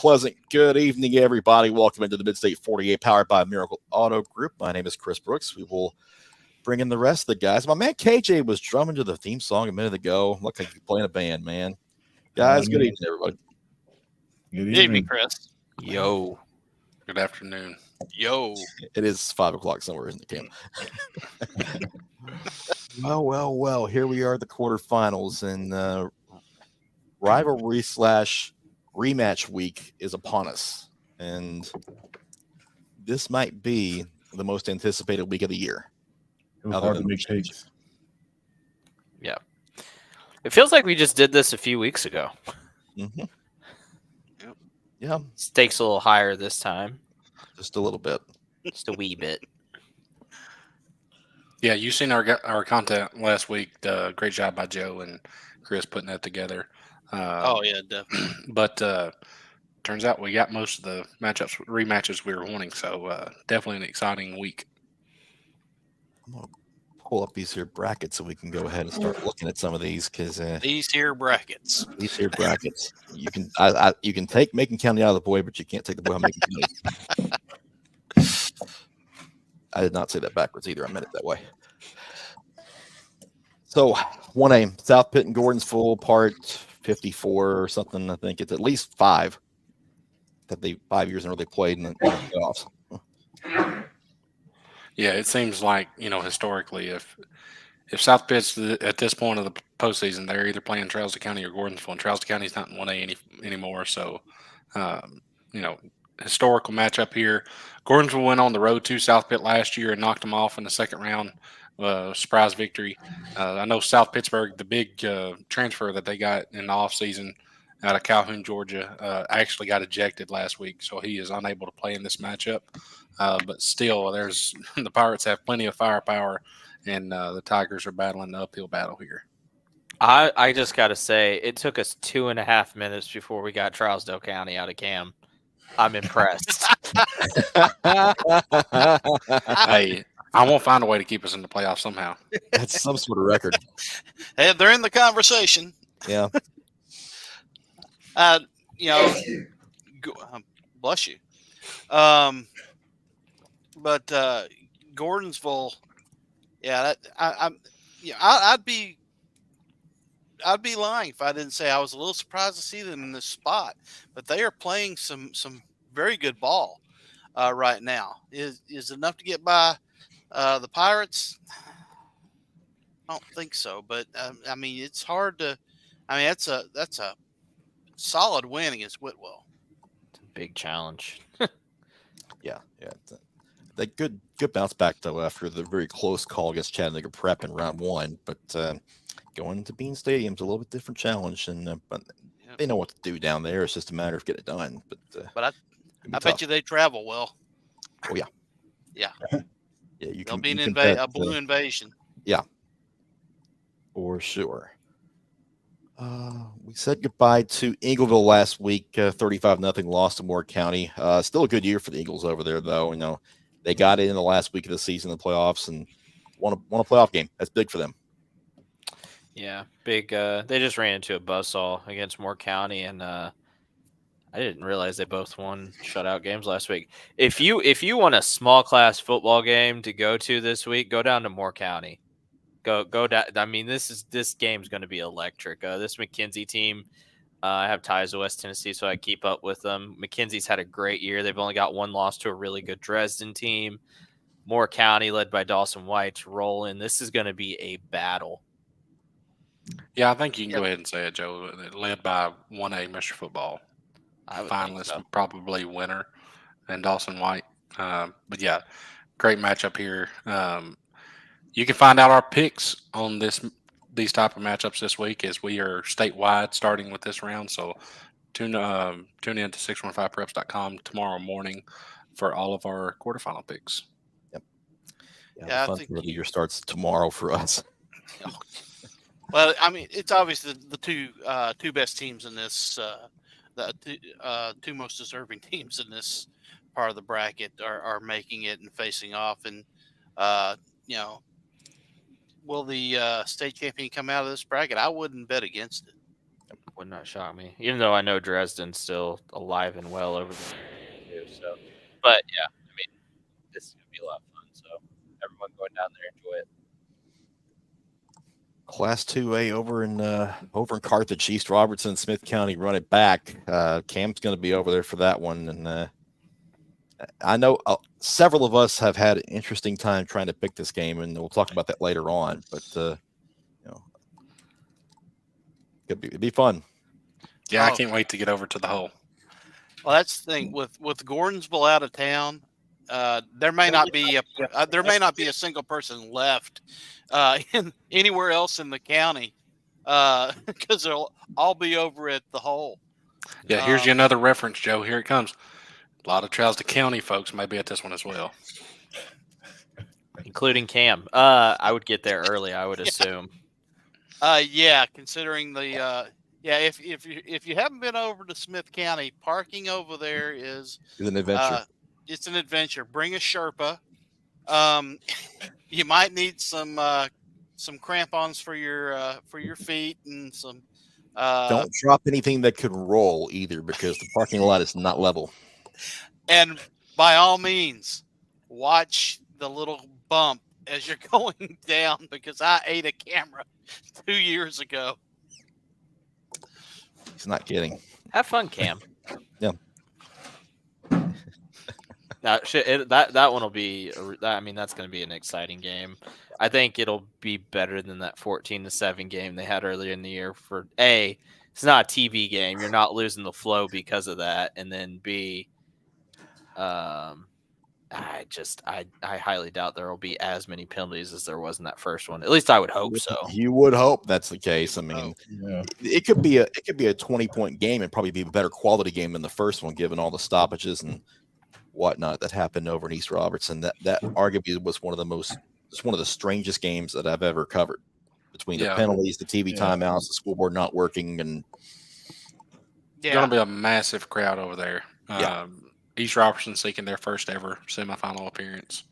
pleasant good evening, everybody. Welcome into the Midstate 48 powered by Miracle Auto Group. My name is Chris Brooks. We will bring in the rest of the guys. My man KJ was drumming to the theme song a minute ago. Look like you're playing a band, man. Guys, good evening, everybody. Good evening, Chris. Yo. Good afternoon. Yo. It is 5 o'clock somewhere, isn't it, Cam? Well. Here we are, the quarterfinals, and rivalry / rematch week is upon us. And this might be the most anticipated week of the year. It was hard to make picks. Yeah. It feels like we just did this a few weeks ago. Mm-hmm. Yeah. Stakes a little higher this time. Just a little bit. Just a wee bit. Yeah, you seen our content last week. Great job by Joe and Chris putting that together. Oh, yeah, definitely. But turns out we got most of the rematches we were wanting. So definitely an exciting week. I'm going to pull up these here brackets so we can go ahead and start looking at some of these because these here brackets. You can you can take Macon County out of the boy, but you can't take the boy out of Macon County. I did not say that backwards either. I meant it that way. So 1A, South Pitt and Gordonsville, part 54 or something. I think it's at least 5 that 5 years in a row they played in the playoffs. Yeah, it seems like, historically, if South Pitt's at this point of the postseason, they're either playing Charleston County or Gordonsville, and Charleston County's not in 1A anymore. So, historical matchup here. Gordonsville went on the road to South Pitt last year and knocked them off in the second round. Surprise victory. I know South Pittsburgh, the big transfer that they got in the offseason out of Calhoun, Georgia, actually got ejected last week, so he is unable to play in this matchup. But still, the Pirates have plenty of firepower, and the Tigers are battling the uphill battle here. I just got to say, it took us 2.5 minutes before we got Trousdale County out of Cam. I'm impressed. Hey, I won't find a way to keep us in the playoffs somehow. That's some sort of record. Hey, they're in the conversation. Yeah. Bless you. But Gordonsville, yeah, I'd be lying if I didn't say I was a little surprised to see them in this spot. But they are playing some very good ball right now. Is it enough to get by the Pirates? I don't think so. But it's hard to. That's a solid win against Whitwell. It's a big challenge. Yeah. They good bounce back though after the very close call against Chattanooga Prep in round 1, but going to Bean Stadium's a little bit different challenge, and but they know what to do down there. It's just a matter of getting it done. But I bet you they travel well. Oh yeah. Yeah. Yeah, There'll be a blue invasion. Yeah, for sure. We said goodbye to Eagleville last week, 35-0 loss to Moore County. Still a good year for the Eagles over there, though. They got in the last week of the season, the playoffs, and won a playoff game. That's big for them. Yeah, big. They just ran into a buzzsaw against Moore County, and I didn't realize they both won shutout games last week. If you want a small class football game to go to this week, go down to Moore County. Go down. This game's going to be electric. This McKenzie team, I have ties to West Tennessee, so I keep up with them. McKenzie's had a great year. They've only got one loss to a really good Dresden team. Moore County, led by Dawson White, rolling. This is going to be a battle. Yeah, I think you can go ahead and say it, Joe. Led by 1A Mr. Football. Finalist, so. Probably winner, and Dawson White. But yeah, great matchup here. You can find out our picks on these type of matchups this week as we are statewide starting with this round. So tune in to 615preps.com tomorrow morning for all of our quarterfinal picks. Yep. Yeah, the fun of the year starts tomorrow for us. Well, it's obvious the two best teams in this, the two most deserving teams in this part of the bracket are making it and facing off. And, will the state champion come out of this bracket? I wouldn't bet against it. would not shock me. Even though I know Dresden's still alive and well over there too. So, but yeah, I mean, this is gonna be a lot of fun. So everyone going down there, enjoy it. Class 2A over in Carthage, East Robertson, Smith County, run it back. Cam's going to be over there for that one, and I know several of us have had an interesting time trying to pick this game, and we'll talk about that later on. But it'd be fun. Yeah, I can't wait to get over to the hole. Well, that's the thing with Gordonsville out of town. There may not be a single person left in anywhere else in the county because they'll all be over at the hole. Yeah, here's you another reference, Joe. Here it comes. A lot of Charleston County folks may be at this one as well, including Cam. I would get there early, I would assume. Yeah, considering the if you haven't been over to Smith County, parking over there is an adventure. It's an adventure. Bring a Sherpa. You might need some crampons for your feet and some. Don't drop anything that could roll either, because the parking lot is not level. And by all means, watch the little bump as you're going down, because I ate a camera 2 years ago. He's not kidding. Have fun, Cam. Yeah. That one will be. I mean, that's going to be an exciting game. I think it'll be better than that 14-7 game they had earlier in the year. It's not a TV game. You're not losing the flow because of that. And then B, I highly doubt there will be as many penalties as there was in that first one. At least I would hope so. You would hope that's the case. I mean, it could be a 20-point game and probably be a better quality game than the first one, given all the stoppages and whatnot that happened over in East Robertson. That arguably was one of the strangest games that I've ever covered, between the penalties, the TV timeouts, the scoreboard board not working, and going to be a massive crowd over there. East Robertson seeking their first ever semifinal appearance.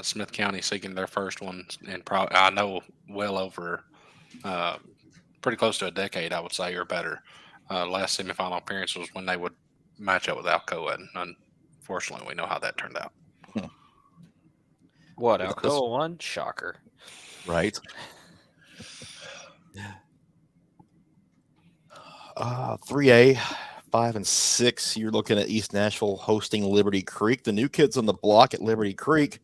Smith County seeking their first one, and I know well over, pretty close to a decade, I would say, or better. Last semifinal appearance was when they would match up with Alcoa, and unfortunately, we know how that turned out. What, Alcoa won? Shocker. Right. 3A, 5 and 6. You're looking at East Nashville hosting Liberty Creek. The new kids on the block at Liberty Creek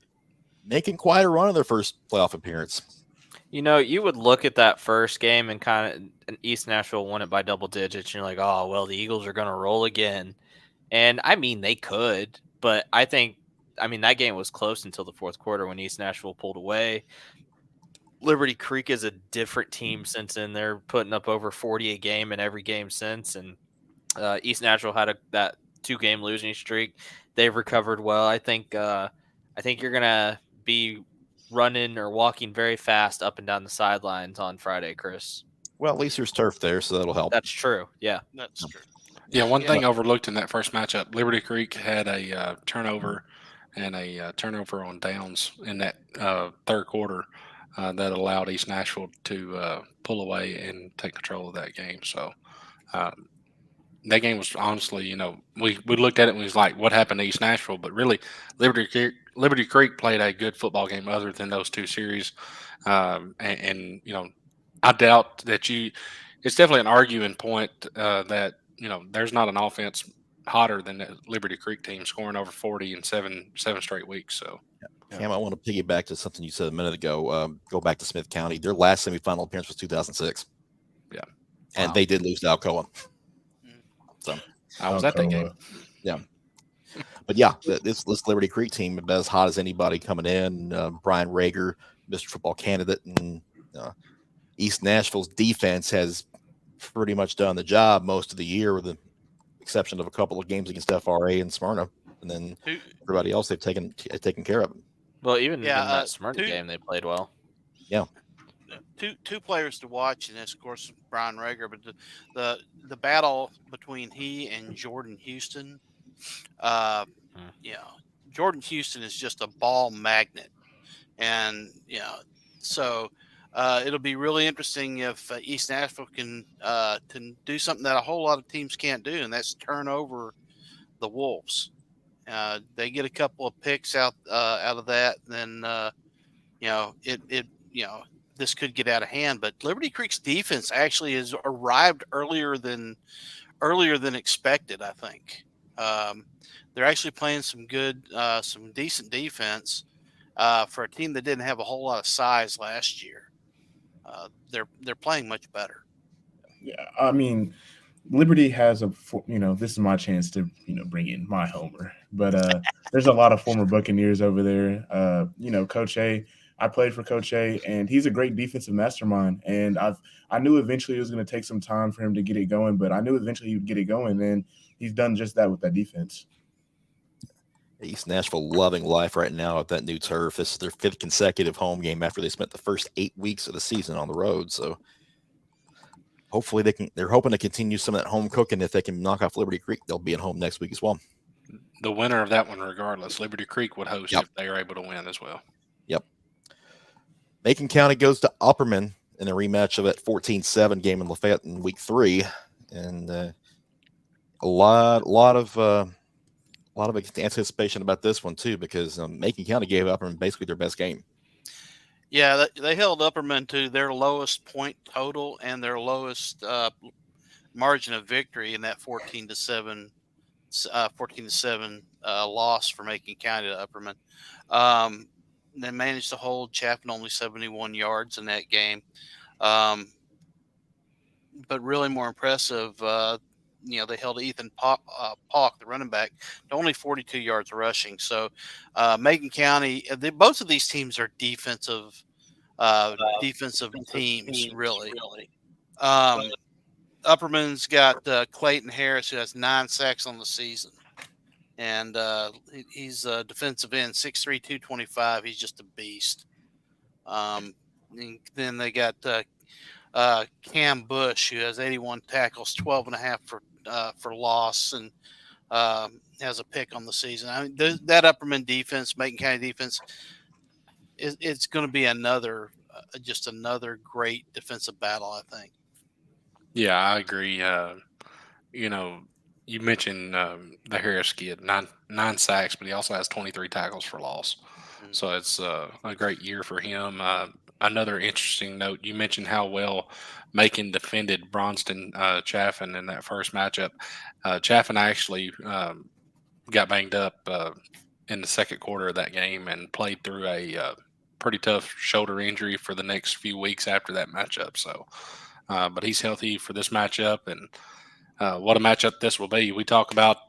making quite a run of their first playoff appearance. You know, you would look at that first game and kind of East Nashville won it by double digits. And you're like, oh, well, the Eagles are going to roll again. And I mean, they could, but that game was close until the fourth quarter when East Nashville pulled away. Liberty Creek is a different team since then. They're putting up over 40 a game in every game since. And East Nashville had that 2-game losing streak. They've recovered well. I think you're going to be running or walking very fast up and down the sidelines on Friday, Chris. Well, at least there's turf there, so that'll help. That's true. Yeah. That's true. Yeah, one thing overlooked in that first matchup, Liberty Creek had a turnover and a turnover on downs in that third quarter that allowed East Nashville to pull away and take control of that game. So that game was honestly, we looked at it and we was like, what happened to East Nashville? But really, Liberty Creek played a good football game other than those two series. And I doubt that it's definitely an arguing point that, there's not an offense hotter than the Liberty Creek team scoring over 40 in seven straight weeks. So, Cam, I want to piggyback to something you said a minute ago. Go back to Smith County. Their last semifinal appearance was 2006. Yeah. And they did lose to Alcoa. So I was at that game. Yeah. But yeah, this Liberty Creek team is as hot as anybody coming in. Brian Rager, Mr. Football candidate, and East Nashville's defense has pretty much done the job most of the year, with the exception of a couple of games against FRA and Smyrna, and then everybody else they've taken care of. Well, even in that Smyrna game, they played well. Yeah. Two players to watch in this, of course, Brian Rager, but the battle between he and Jordan Houston. Jordan Houston is just a ball magnet, and so It'll be really interesting if East Nashville can do something that a whole lot of teams can't do, and that's turn over the Wolves. They get a couple of picks out of that, then this could get out of hand. But Liberty Creek's defense actually has arrived earlier than expected. I think they're actually playing some decent defense for a team that didn't have a whole lot of size last year. They're playing much better. Yeah, I mean, Liberty has this is my chance to bring in my homer, but there's a lot of former Buccaneers over there. Coach A. I played for Coach A, and he's a great defensive mastermind. And I knew eventually it was going to take some time for him to get it going, but I knew eventually he would get it going, and he's done just that with that defense. East Nashville loving life right now at that new turf. This is their 5th consecutive home game after they spent the first 8 weeks of the season on the road. So hopefully they're hoping to continue some of that home cooking. If they can knock off Liberty Creek, they'll be at home next week as well. The winner of that one, regardless, Liberty Creek would host if they are able to win as well. Yep. Macon County goes to Upperman in a rematch of that 14-7 game in Lafayette in week 3. And a lot of anticipation about this one too, because Macon County gave Upperman basically their best game. Yeah, they held Upperman to their lowest point total and their lowest margin of victory in that 14-7 loss for Macon County to Upperman. They managed to hold Chapin only 71 yards in that game, but really more impressive. They held Ethan Pauk, the running back, to only 42 yards rushing. So Macon County, both of these teams are defensive teams, really. Upperman's got Clayton Harris, who has 9 sacks on the season. And he's a defensive end, 6'3", 225. He's just a beast. And then they got Cam Bush, who has 81 tackles, 12.5 for loss, and has a pick on the season. I mean, that Upperman defense, Macon County defense, it's going to be another great defensive battle, I think. Yeah, I agree. You mentioned the Harris kid, nine sacks, but he also has 23 tackles for loss. Mm-hmm. So it's a great year for him. Another interesting note, you mentioned how well Macon defended Bronston Chaffin in that first matchup. Chaffin actually got banged up in the second quarter of that game and played through a pretty tough shoulder injury for the next few weeks after that matchup. So, but he's healthy for this matchup, and what a matchup this will be. We talk about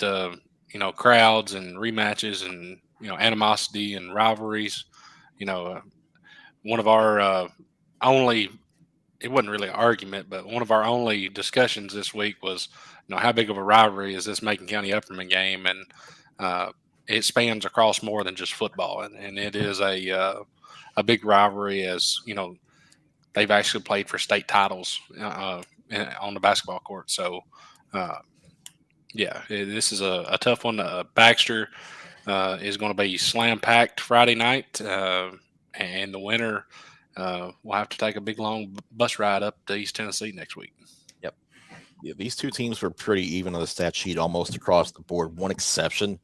crowds and rematches and animosity and rivalries. One of our only, it wasn't really an argument, but one of our only discussions this week was how big of a rivalry is this Macon County Upperman game, and it spans across more than just football, and it is a big rivalry, as they've actually played for state titles on the basketball court. So this is a tough one. Baxter is going to be slam packed Friday night, and the winner will have to take a big long bus ride up to East Tennessee next week. Yep. Yeah, these two teams were pretty even on the stat sheet almost across the board. One exception,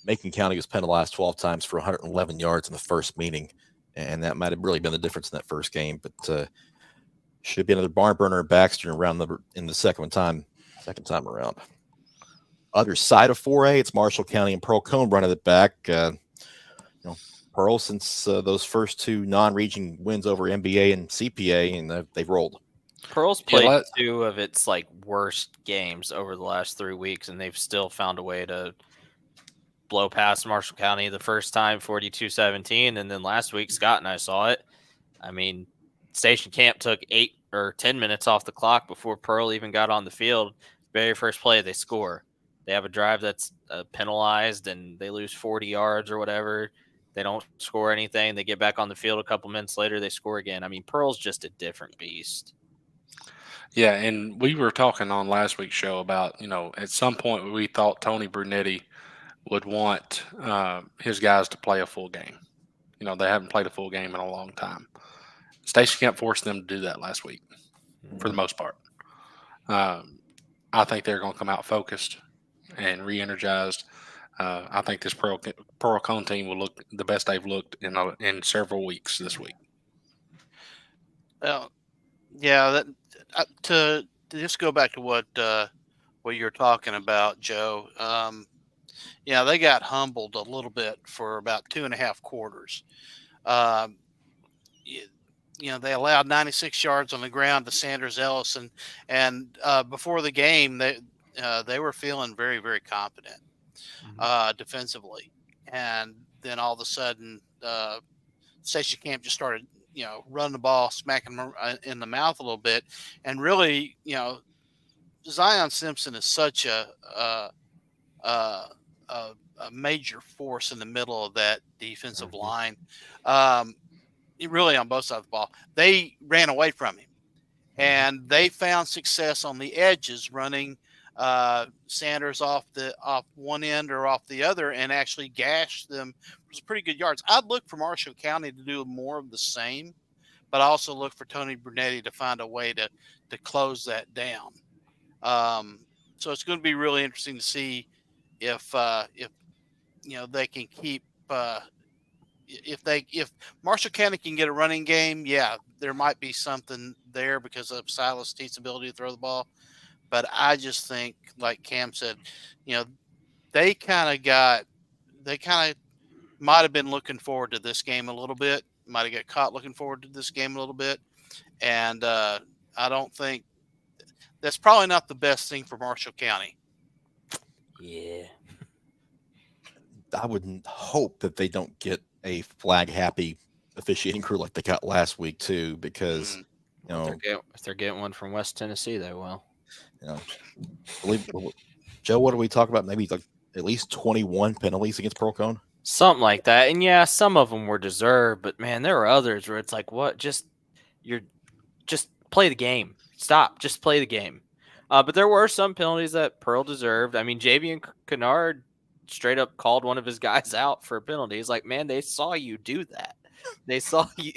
Macon County was penalized 12 times for 111 yards in the first meeting, and that might have really been the difference in that first game. But should be another barn burner in Baxter in the second time around. Other side of 4A, it's Marshall County and Pearl Cone running it back. Pearl, since those first 2 non-region wins over MBA and CPA, and they've rolled. Pearl's played 2 of its worst games over the last 3 weeks, and they've still found a way to blow past Marshall County the first time, 42-17, and then last week Scott and I saw it. I mean, Station Camp took 8 or 10 minutes off the clock before Pearl even got on the field. Very first play, they score. They have a drive that's penalized, and they lose 40 yards or whatever. They don't score anything. They get back on the field a couple minutes later. They score again. I mean, Pearl's just a different beast. Yeah, and we were talking on last week's show about, at some point we thought Tony Brunetti would want his guys to play a full game. They haven't played a full game in a long time. Stacey Kemp forced them to do that last week for the most part. I think they're going to come out focused and re-energized. I think this Pearl Cone team will look the best they've looked in several weeks this week. Well, yeah. To just go back to what you were talking about, Joe. Yeah, they got humbled a little bit for about 2.5 quarters. Um, they allowed 96 yards on the ground to Sanders Ellis, and before the game, they were feeling very, very confident defensively, and then all of a sudden, Stacey Camp just started, running the ball, smacking them in the mouth a little bit, and really, Zion Simpson is such a major force in the middle of that defensive line. Really on both sides of the ball, they ran away from him, and they found success on the edges, running Sanders off one end or off the other, and actually gashed them for some pretty good yards. I'd look for Marshall County to do more of the same, but I also look for Tony Brunetti to find a way to close that down. So it's going to be really interesting to see if they can keep. If Marshall County can get a running game, yeah, there might be something there because of Silas Teet's ability to throw the ball. But I just think, like Cam said, they kind of might have been looking forward to this game a little bit, might have got caught looking forward to this game a little bit. And I don't think that's probably not the best thing for Marshall County. Yeah. I would hope that they don't get a flag happy officiating crew like they got last week too, because if they're getting one from West Tennessee, they will. Joe, what do we talk about? Maybe like at least 21 penalties against Pearl Cone, something like that. And yeah, some of them were deserved, but man, there were others where it's like, what? Just play the game. Stop. Just play the game. But there were some penalties that Pearl deserved. I mean, Javian Kennard straight up called one of his guys out for a penalty. He's like, man, they saw you do that. They saw you.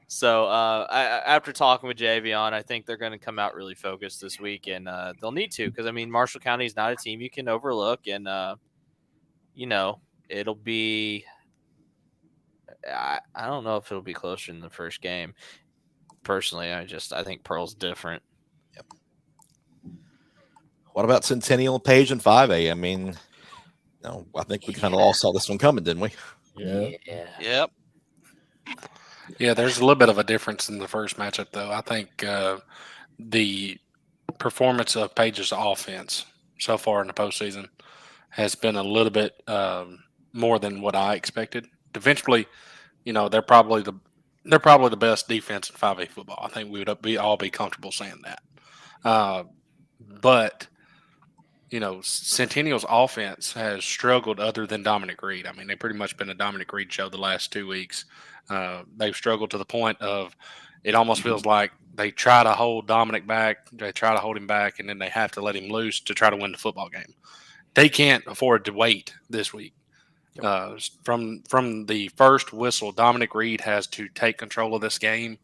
So after talking with Javion, I think they're going to come out really focused this week, and they'll need to, because, I mean, Marshall County is not a team you can overlook, and, it'll be – I don't know if it'll be closer in the first game. Personally, I think Pearl's different. Yep. What about Centennial, Page, and 5A? I mean – I think we kind of all saw this one coming, didn't we? Yeah. Yep. Yeah, there's a little bit of a difference in the first matchup, though. I think the performance of Page's offense so far in the postseason has been a little bit more than what I expected. Defensively, they're probably the best defense in 5A football. I think we would all be comfortable saying that. But Centennial's offense has struggled other than Dominic Reed. I mean, they've pretty much been a Dominic Reed show the last 2 weeks. They've struggled to the point of it almost feels like they try to hold Dominic back, they try to hold him back, and then they have to let him loose to try to win the football game. They can't afford to wait this week. From the first whistle, Dominic Reed has to take control of this game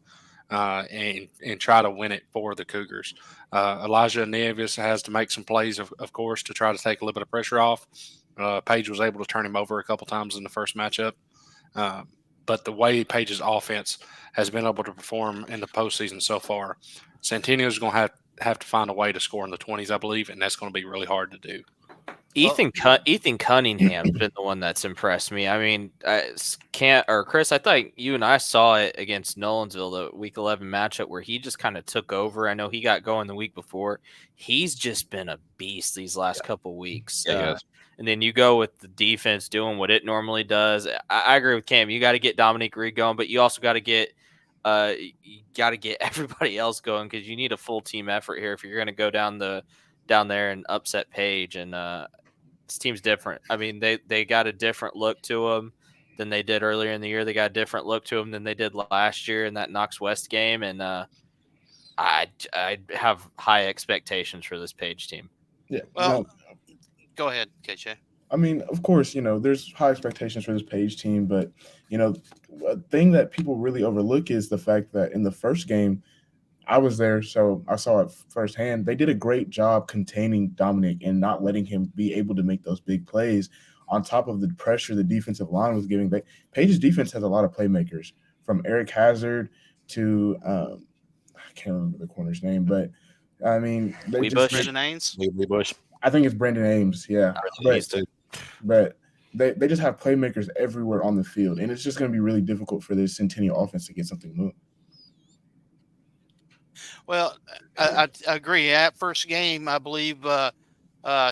and try to win it for the Cougars. Elijah Nevis has to make some plays, of course, to try to take a little bit of pressure off. Page was able to turn him over a couple times in the first matchup. But the way Page's offense has been able to perform in the postseason so far, Centennial is going to have to find a way to score in the 20s, I believe, and that's going to be really hard to do. Ethan Cunningham's been the one that's impressed me. I mean, Chris, I thought you and I saw it against Nolensville, the Week 11 matchup, where he just kind of took over. I know he got going the week before. He's just been a beast these last couple weeks. And then you go with the defense doing what it normally does. I agree with Cam. You got to get Dominic Reed going, but you also got to get everybody else going, because you need a full team effort here if you're going to go down there and upset Page. And this team's different. I mean, they got a different look to them than they did earlier in the year. They got a different look to them than they did last year in that Knox West game. And I have high expectations for this Page team. Yeah. Well, go ahead, KJ. I mean, of course, there's high expectations for this Page team, but a thing that people really overlook is the fact that in the first game, I was there, so I saw it firsthand. They did a great job containing Dominic and not letting him be able to make those big plays. On top of the pressure the defensive line was giving, Page's defense has a lot of playmakers, from Eric Hazard to I can't remember the corner's name, but I mean, they just Brendan Haynes. Lee Bush. I think it's Brandon Ames, yeah, but they just have playmakers everywhere on the field, and it's just going to be really difficult for this Centennial offense to get something moving. Well, I agree. At first game, I believe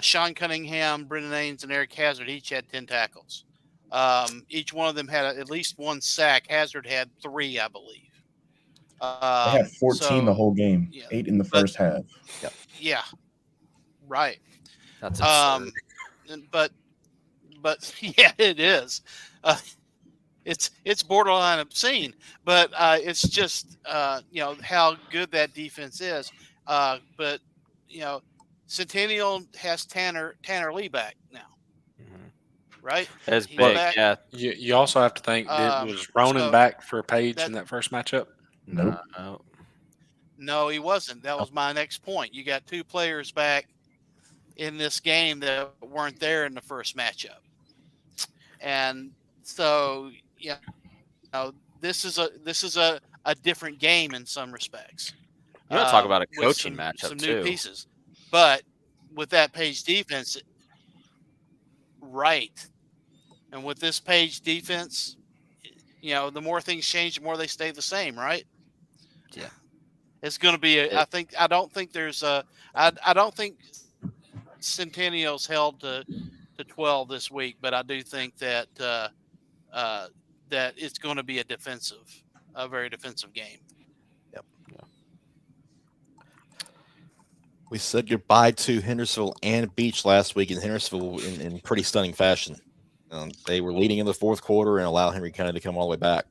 Sean Cunningham, Brendan Haynes, and Eric Hazard each had 10 tackles. Each one of them had at least one sack. Hazard had 3, I believe. They had 14 the whole game, yeah, 8 in the first half. Yep. Yeah, right. That's absurd. But yeah, it is. It's borderline obscene, but it's just how good that defense is. But Centennial has Tanner Lee back now, right? That's He's big. back. Yeah. You also have to think, was Ronan back for Page in that first matchup? Nope. No, he wasn't. That was my next point. You got 2 players back in this game that weren't there in the first matchup, and so this is a different game in some respects. You want to talk about a with coaching matchup some too. new pieces, but with that Page defense, right, and with this Page defense, the more things change, the more they stay the same, right? Yeah. It's going to be. I don't think there's a. I don't think Centennial's held to 12 this week, but I do think that that it's going to be a very defensive game. Yep. Yeah. We said goodbye to Hendersonville and Beach last week, in Hendersonville in pretty stunning fashion. They were leading in the fourth quarter and allowed Henry County to come all the way back.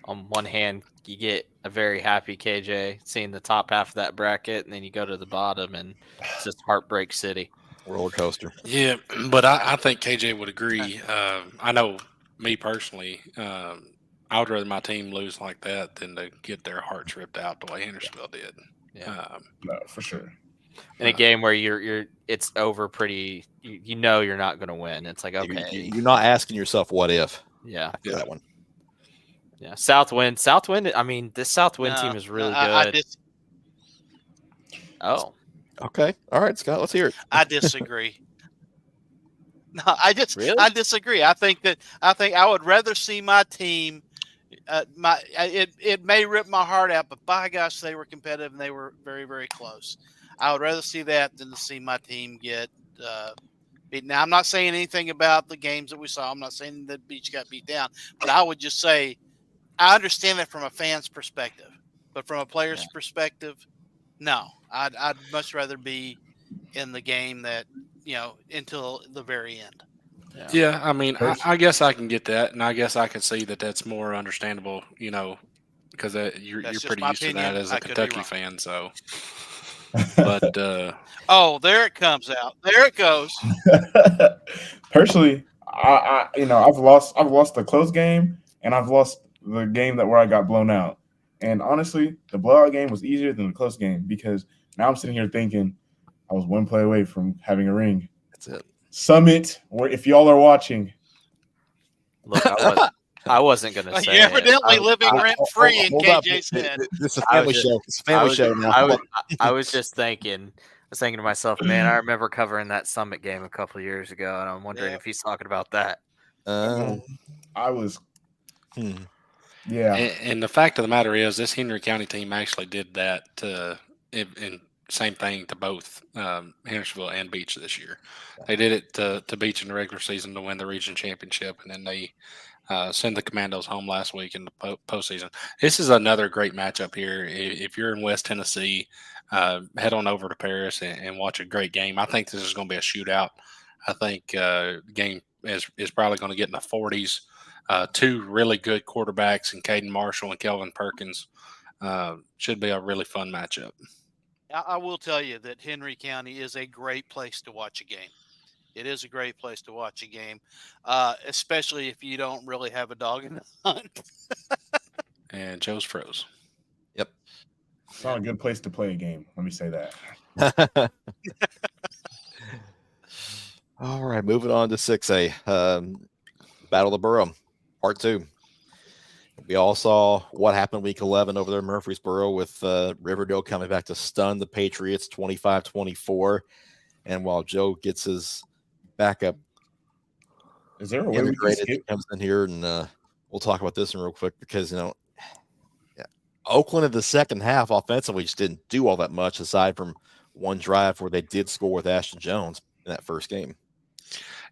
On one hand, you get a very happy KJ seeing the top half of that bracket, and then you go to the bottom, and it's just heartbreak city. Roller coaster. Yeah, but I think KJ would agree. I know me personally, I would rather my team lose like that than to get their hearts ripped out the way Hendersonville did. Yeah, no, for sure. In a game where it's over pretty, you're not going to win. It's like, okay, you're not asking yourself what if. Yeah, that one. Yeah, Southwind. I mean, this Southwind team is really good. Okay. All right, Scott, let's hear it. I disagree. No, I disagree. I think I would rather see my team. It may rip my heart out, but by gosh, they were competitive and they were very, very close. I would rather see that than to see my team get beat. Now, I'm not saying anything about the games that we saw. I'm not saying that Beach got beat down, but I would just say I understand that from a fan's perspective, but from a player's perspective, no. I'd much rather be in the game that until the very end. Yeah, I mean, I guess I can get that, and I guess I can see that that's more understandable, because you're pretty used to that as a Kentucky fan. So, but oh, there it comes out. There it goes. Personally, I've lost the close game, and I've lost the game where I got blown out. And honestly, the blowout game was easier than the close game because now I'm sitting here thinking I was one play away from having a ring. That's it. Summit, where if y'all are watching. Look, I wasn't going to say You're evidently living rent-free in KJ's head. This is a family show. It's a family show now. I was just thinking to myself, man, I remember covering that Summit game a couple of years ago, and I'm wondering if he's talking about that. I was... Yeah. And the fact of the matter is, this Henry County team actually did that and same thing to both Hendersonville and Beach this year. They did it to Beach in the regular season to win the region championship, and then they send the Commandos home last week in the postseason. This is another great matchup here. If you're in West Tennessee, head on over to Paris and watch a great game. I think this is going to be a shootout. I think the game is probably going to get in the 40s. 2 really good quarterbacks in Caden Marshall and Kelvin Perkins. Should be a really fun matchup. I will tell you that Henry County is a great place to watch a game. It is a great place to watch a game, especially if you don't really have a dog in the hunt. And Joe's froze. Yep. It's not a good place to play a game. Let me say that. All right, moving on to 6A. Battle of the Borough, Part 2. We all saw what happened week 11 over there in Murfreesboro with Riverdale coming back to stun the Patriots 25-24. And while Joe gets his backup Is there a way we can integrated, skip? comes in here, and we'll talk about this one real quick because, Oakland in the second half offensively just didn't do all that much aside from one drive where they did score with Ashton Jones in that first game.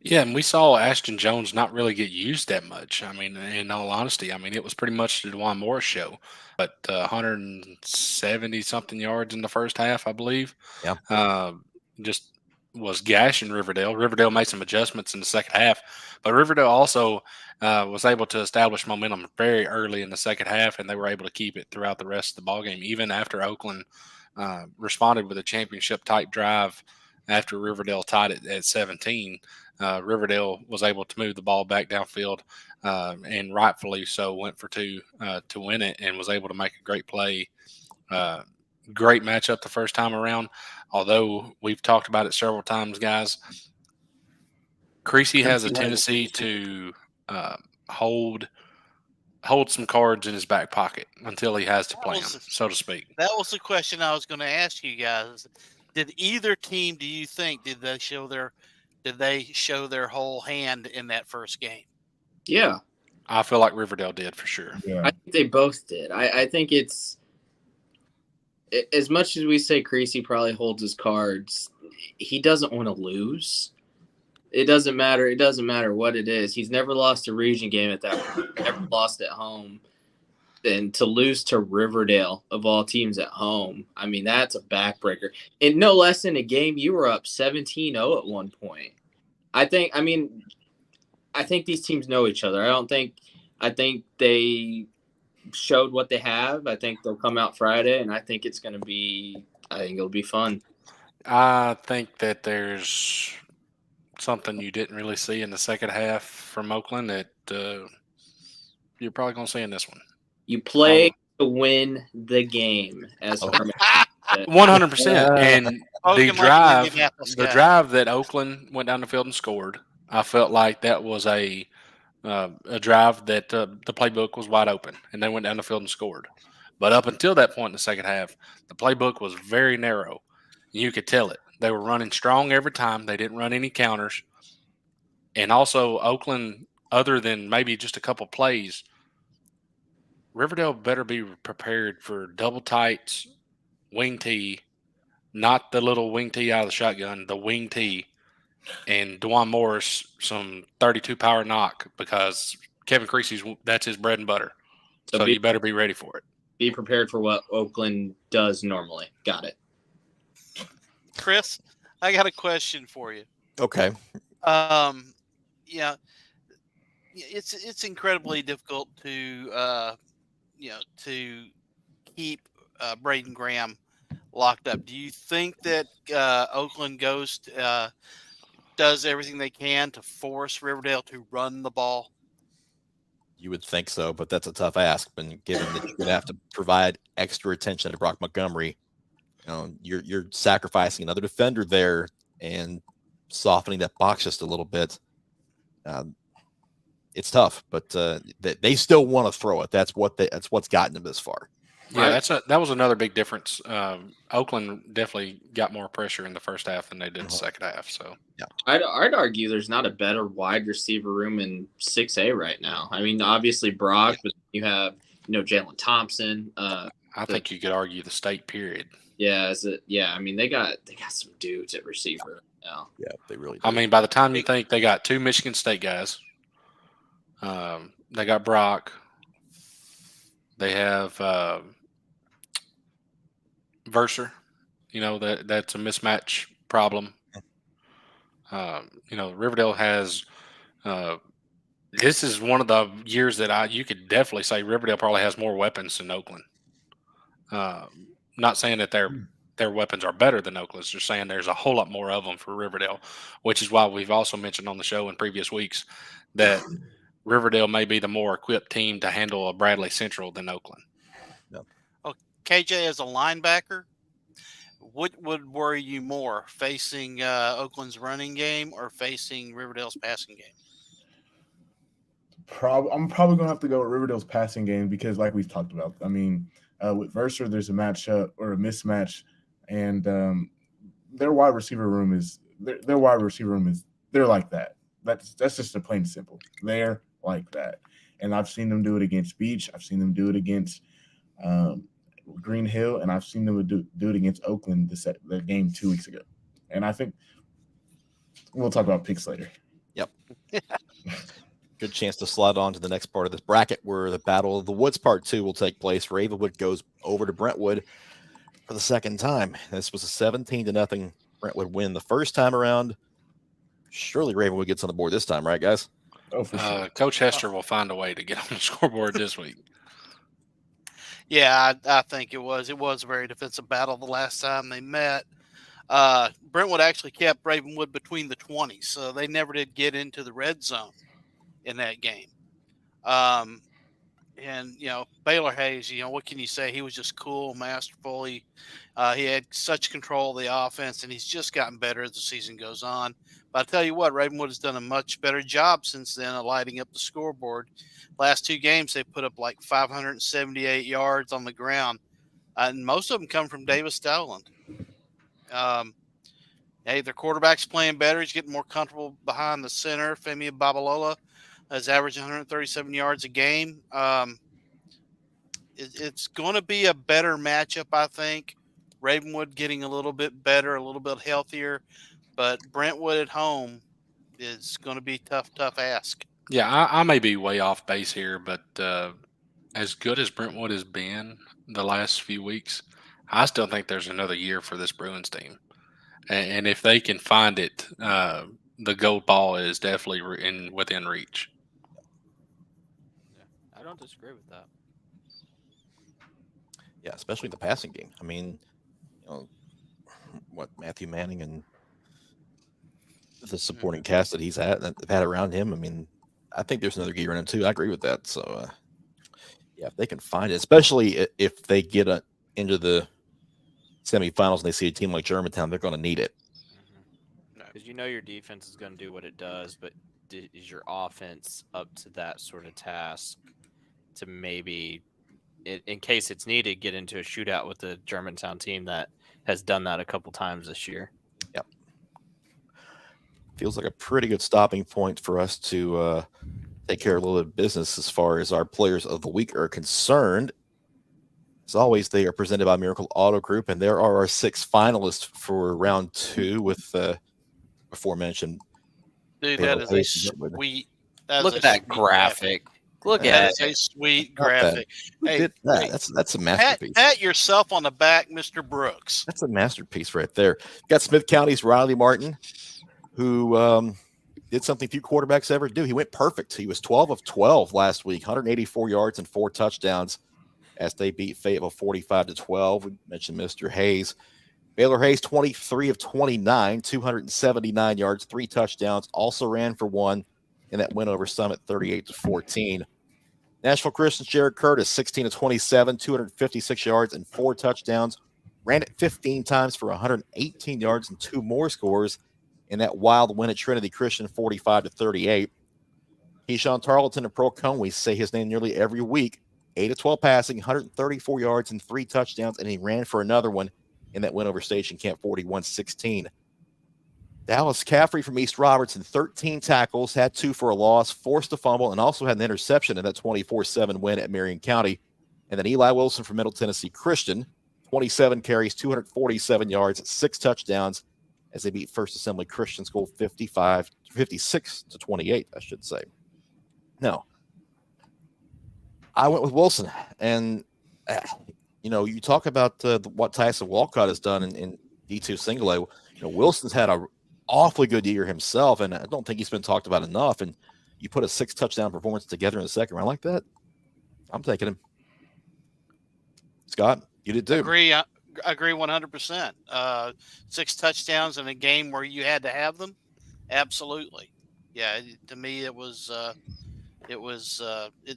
Yeah, and we saw Ashton Jones not really get used that much. I mean, in all honesty, it was pretty much the Dwan Morris show. But 170-something yards in the first half, I believe. Yeah. Just was gashing Riverdale. Riverdale made some adjustments in the second half. But Riverdale also was able to establish momentum very early in the second half, and they were able to keep it throughout the rest of the ballgame, even after Oakland responded with a championship-type drive after Riverdale tied it at 17. Riverdale was able to move the ball back downfield and rightfully so went for 2 to win it and was able to make a great play. Great matchup the first time around. Although we've talked about it several times, guys, Creasy has a tendency to hold some cards in his back pocket until he has to play them, so to speak. That was the question I was going to ask you guys. Did either team, do you think, did they show their whole hand in that first game? Yeah. I feel like Riverdale did for sure. Yeah. I think they both did. I think it's as much as we say Creasy probably holds his cards, he doesn't want to lose. It doesn't matter. It doesn't matter what it is. He's never lost a region game at that point. Never lost at home. And to lose to Riverdale, of all teams at home, that's a backbreaker. And no less than a game, you were up 17-0 at one point. I think these teams know each other. I think they showed what they have. I think they'll come out Friday, and I think it'll be fun. I think that there's something you didn't really see in the second half from Oakland that you're probably going to see in this one. You play to win the game, as Herman said. 100%. And the drive that Oakland went down the field and scored, I felt like that was a drive that the playbook was wide open, and they went down the field and scored. But up until that point in the second half, the playbook was very narrow. You could tell it. They were running strong every time. They didn't run any counters. And also, Oakland, other than maybe just a couple plays, Riverdale better be prepared for double tights, wing tee, not the little wing tee out of the shotgun, the wing tee, and Dwan Morris some 32 power knock, because Kevin Creasy's, that's his bread and butter. So you better be ready for it. Be prepared for what Oakland does normally. Got it. Chris, I got a question for you. Okay. Yeah, it's incredibly difficult to keep Braden Graham locked up. Do you think that Oakland does everything they can to force Riverdale to run the ball? You would think so, but that's a tough ask. And given that you're going to have to provide extra attention to Brock Montgomery, you're sacrificing another defender there and softening that box just a little bit. It's tough, but they still want to throw it. That's what's gotten them this far. Yeah, that was another big difference. Oakland definitely got more pressure in the first half than they did the second half. So yeah, I'd argue there's not a better wide receiver room in 6A right now. Obviously Brock, but you have Jalen Thompson. I think you could argue the state period. Yeah, they got some dudes at receiver now. Yeah, they really do. By the time you think they got 2 Michigan State guys, they got Brock. They have Verser. That's a mismatch problem. Riverdale has. This is one of the years that you could definitely say Riverdale probably has more weapons than Oakland. Not saying that their weapons are better than Oakland's. They're saying there's a whole lot more of them for Riverdale, which is why we've also mentioned on the show in previous weeks that Riverdale may be the more equipped team to handle a Bradley Central than Oakland. Oh, KJ as a linebacker, what would worry you more, facing Oakland's running game or facing Riverdale's passing game? I'm probably going to have to go with Riverdale's passing game because, like we've talked about, I mean, with Verser, there's a matchup or a mismatch, and their wide receiver room is they're like that. That's just a plain and simple. They're like that, and I've seen them do it against Beach. I've seen them do it against Green Hill, and I've seen them do it against Oakland the game 2 weeks ago. And I think we'll talk about picks later. Yep. Good chance to slide on to the next part of this bracket where the Battle of the Woods Part 2 will take place. Ravenwood goes over to Brentwood for the second time. This was a 17-0 Brentwood win the first time around. Surely Ravenwood gets on the board this time, right, guys? Oh, for sure. Coach Hester will find a way to get on the scoreboard this week. Yeah, I think it was a very defensive battle the last time they met. Brentwood actually kept Ravenwood between the 20s, so they never did get into the red zone in that game. And, Baylor Hayes, what can you say? He was just cool, masterful. He had such control of the offense, and he's just gotten better as the season goes on. But I'll tell you what, Ravenwood has done a much better job since then of lighting up the scoreboard. Last 2 games, they put up like 578 yards on the ground, and most of them come from Davis Dowland. Hey, their quarterback's playing better. He's getting more comfortable behind the center. Femi Babalola has averaged 137 yards a game. It's going to be a better matchup, I think. Ravenwood getting a little bit better, a little bit healthier, but Brentwood at home is going to be tough ask. Yeah, I may be way off base here, but as good as Brentwood has been the last few weeks, I still think there's another year for this Bruins team. And if they can find it, the gold ball is definitely within reach. Yeah, I don't disagree with that. Yeah, especially the passing game. I mean, what Matthew Manning and the supporting cast that he's had around him. I mean, I think there's another gear in him too. I agree with that. So, yeah, if they can find it, especially if they get into the semifinals and they see a team like Germantown, they're going to need it. Because your defense is going to do what it does, but is your offense up to that sort of task to maybe, in case it's needed, get into a shootout with the Germantown team that has done that a couple times this year? Yep. Feels like a pretty good stopping point for us to take care of a little bit of business as far as our players of the week are concerned. As always, they are presented by Miracle Auto Group, and there are our 6 finalists for round 2 with aforementioned. Dude, that is a sweet. Look at that graphic. Look at that. That is a sweet graphic. Hey, that's a masterpiece. Pat yourself on the back, Mr. Brooks. That's a masterpiece right there. Got Smith County's Riley Martin, who did something few quarterbacks ever do. He went perfect. He was 12 of 12 last week, 184 yards and 4 touchdowns as they beat Fayetteville 45-12. We mentioned Mr. Hayes. Baylor Hayes, 23 of 29, 279 yards, 3 touchdowns, also ran for 1 in that win over Summit 38-14. Nashville Christian's Jared Curtis, 16 of 27, 256 yards and 4 touchdowns, ran it 15 times for 118 yards and 2 more scores in that wild win at Trinity Christian 45-38. Keyshawn Tarleton and Pearl Cone, we say his name nearly every week, 8 of 12 passing, 134 yards and 3 touchdowns, and he ran for another one in that win over Station Camp 41-16. Dallas Caffrey from East Robertson, 13 tackles, had 2 for a loss, forced a fumble, and also had an interception in that 24-7 win at Marion County. And then Eli Wilson from Middle Tennessee Christian, 27 carries, 247 yards, 6 touchdowns as they beat First Assembly Christian School 56-28, I should say. Now, I went with Wilson, and you talk about what Tyson Walcott has done in D2 single A. Wilson's had a awfully good year himself, and I don't think he's been talked about enough. And you put a 6 touchdown performance together in the second round like that, I'm taking him. Scott, you did too. agree 100%. 6 touchdowns in a game where you had to have them. Absolutely. Yeah. To me, it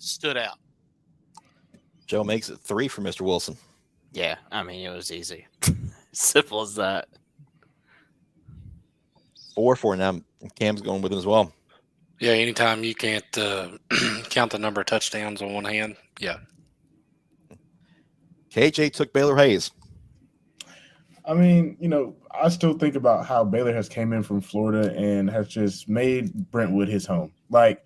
stood out. Joe makes it 3 for Mr. Wilson. Yeah, I mean, it was easy. Simple as that. 4 for now. Cam's going with him as well. Yeah, anytime you can't count the number of touchdowns on one hand, yeah. KJ took Baylor Hayes. I mean, I still think about how Baylor has came in from Florida and has just made Brentwood his home. Like,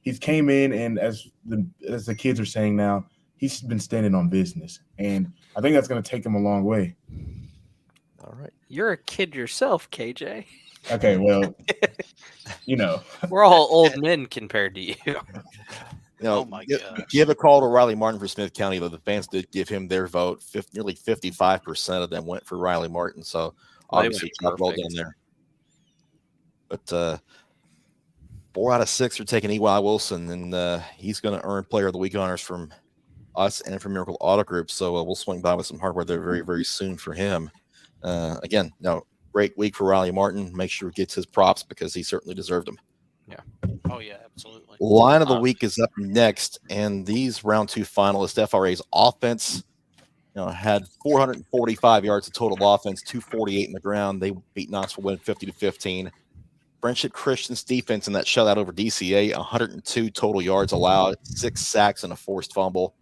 he's came in, and as the kids are saying now, he's been standing on business, and I think that's going to take him a long way. All right. You're a kid yourself, KJ. Okay, well, we're all old men compared to you. Oh my God! Give a call to Riley Martin for Smith County, though the fans did give him their vote. Nearly 55% of them went for Riley Martin, so obviously job well done there. But 4 out of 6 are taking E.Y. Wilson, and he's going to earn Player of the Week honors from us and from Miracle Auto Group. So we'll swing by with some hardware there very, very soon for him. Again, great week for Riley Martin. Make sure he gets his props because he certainly deserved them. Yeah. Oh, yeah, absolutely. Line of the week is up next, and these round 2 finalists, FRA's offense, had 445 yards of total offense, 248 in the ground. They beat Knoxville, win 50-15. Friendship Christian's defense in that shutout over DCA, 102 total yards allowed, 6 sacks and a forced fumble.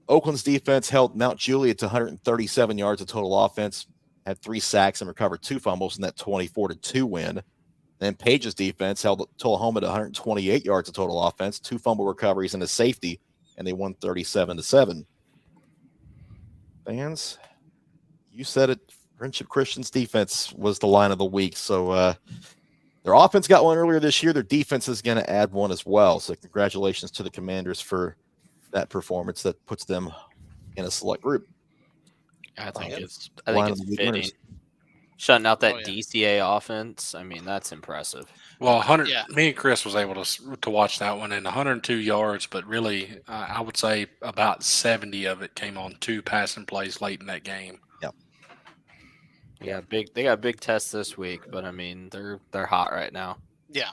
Oakland's defense held Mount Juliet to 137 yards of total offense, had 3 sacks and recovered 2 fumbles in that 24-2 win. Then Page's defense held Tullahoma to 128 yards of total offense, 2 fumble recoveries and a safety, and they won 37-7. Fans, you said it. Friendship Christian's defense was the line of the week. So their offense got one earlier this year. Their defense is going to add one as well. So congratulations to the Commanders for that performance that puts them in a select group. I think it's fitting. Winners. Shutting out that DCA offense, I mean, that's impressive. Well, me and Chris was able to watch that one, and 102 yards, but really, I would say about 70 of it came on 2 passing plays late in that game. Yep. Yeah, they got a big test this week, but I mean, they're hot right now. Yeah.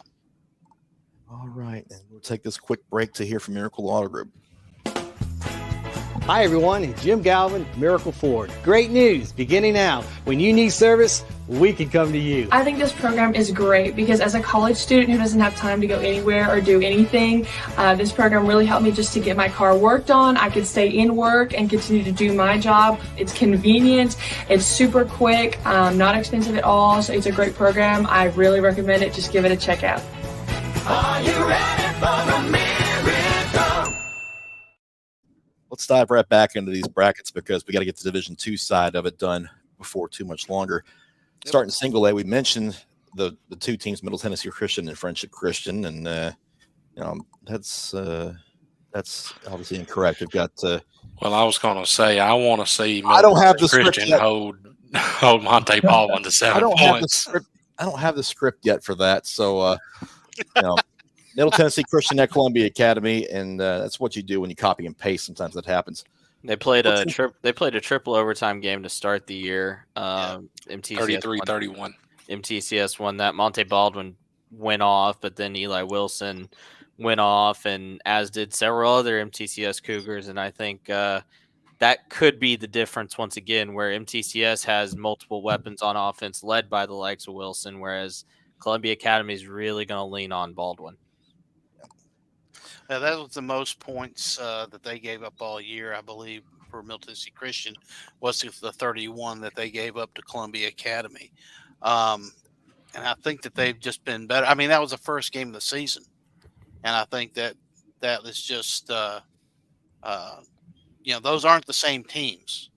All right, and we'll take this quick break to hear from Miracle Auto Group. Hi everyone, it's Jim Galvin, Miracle Ford. Great news, beginning now. When you need service, we can come to you. I think this program is great because as a college student who doesn't have time to go anywhere or do anything, this program really helped me just to get my car worked on. I could stay in work and continue to do my job. It's convenient, it's super quick, not expensive at all, so it's a great program. I really recommend it. Just give it a check out. Are you ready for a miracle? Let's dive right back into these brackets because we got to get the Division II side of it done before too much longer. Yep. Starting single A, we mentioned the 2 teams, Middle Tennessee Christian and Friendship Christian, and that's obviously incorrect. We've got. Well, I was going to say I want to see. I don't have the Christian hold Monte Baldwin to 7 points. I don't have the script yet for that, so Middle Tennessee Christian at Columbia Academy, and that's what you do when you copy and paste. Sometimes that happens. They played a triple overtime game to start the year. MTCS 33-31. MTCS won that. Monte Baldwin went off, but then Eli Wilson went off, and as did several other MTCS Cougars. And I think that could be the difference once again, where MTCS has multiple weapons on offense led by the likes of Wilson, whereas Columbia Academy is really going to lean on Baldwin. That was the most points that they gave up all year, I believe, for Middle Tennessee Christian, was the 31 that they gave up to Columbia Academy. And I think that they've just been better. I mean, that was the first game of the season. And I think that is just, those aren't the same teams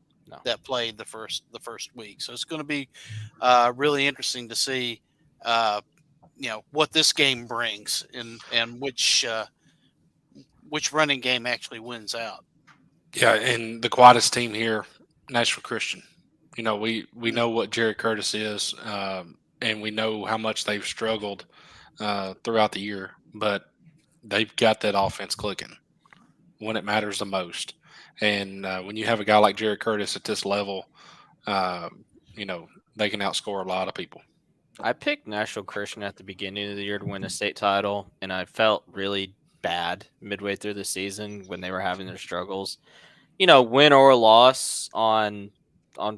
that played the first week. So it's going to be really interesting to see, what this game brings and which running game actually wins out. Yeah, and the quietest team here, Nashville Christian. We know what Jerry Curtis is, and we know how much they've struggled throughout the year, but they've got that offense clicking when it matters the most. And when you have a guy like Jared Curtis at this level, they can outscore a lot of people. I picked Nashville Christian at the beginning of the year to win a state title, and I felt really bad midway through the season when they were having their struggles. Win or loss on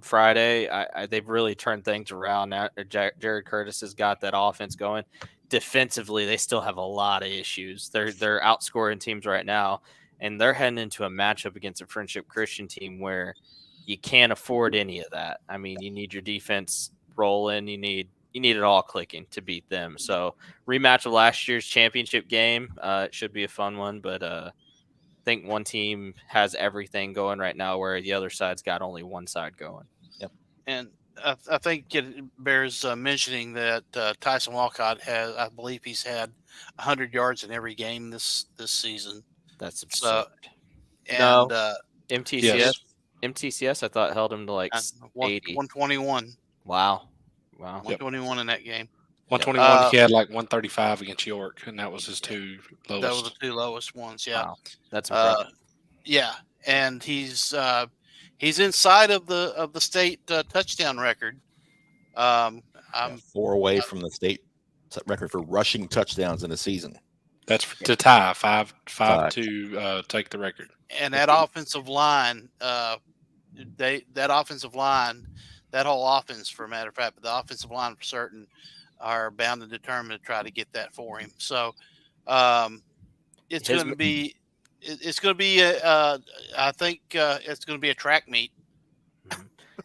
Friday, they've really turned things around. Now Jared Curtis has got that offense going. Defensively, they still have a lot of issues. They're outscoring teams right now, and they're heading into a matchup against a Friendship Christian team where you can't afford any of that. I mean, you need your defense rolling. You need it all clicking to beat them. So rematch of last year's championship game. It should be a fun one, but I think one team has everything going right now, where the other side's got only one side going. Yep. And I think it bears mentioning that Tyson Walcott I believe he's had 100 yards in every game this season. That's absurd. So, and no, MTCS, I thought held him to like 80. 121. Wow. 121 in that game. 121. He had like 135 against York, and that was his two lowest. That was the two lowest ones. Yeah. Wow. That's impressive. Yeah, and he's inside of the state touchdown record. I'm 4 away from the state record for rushing touchdowns in a season. That's to tie five to take the record. And that offensive line, that whole offense, for a matter of fact, but the offensive line for certain are bound and determined to try to get that for him. So it's going to be I think it's going to be a track meet.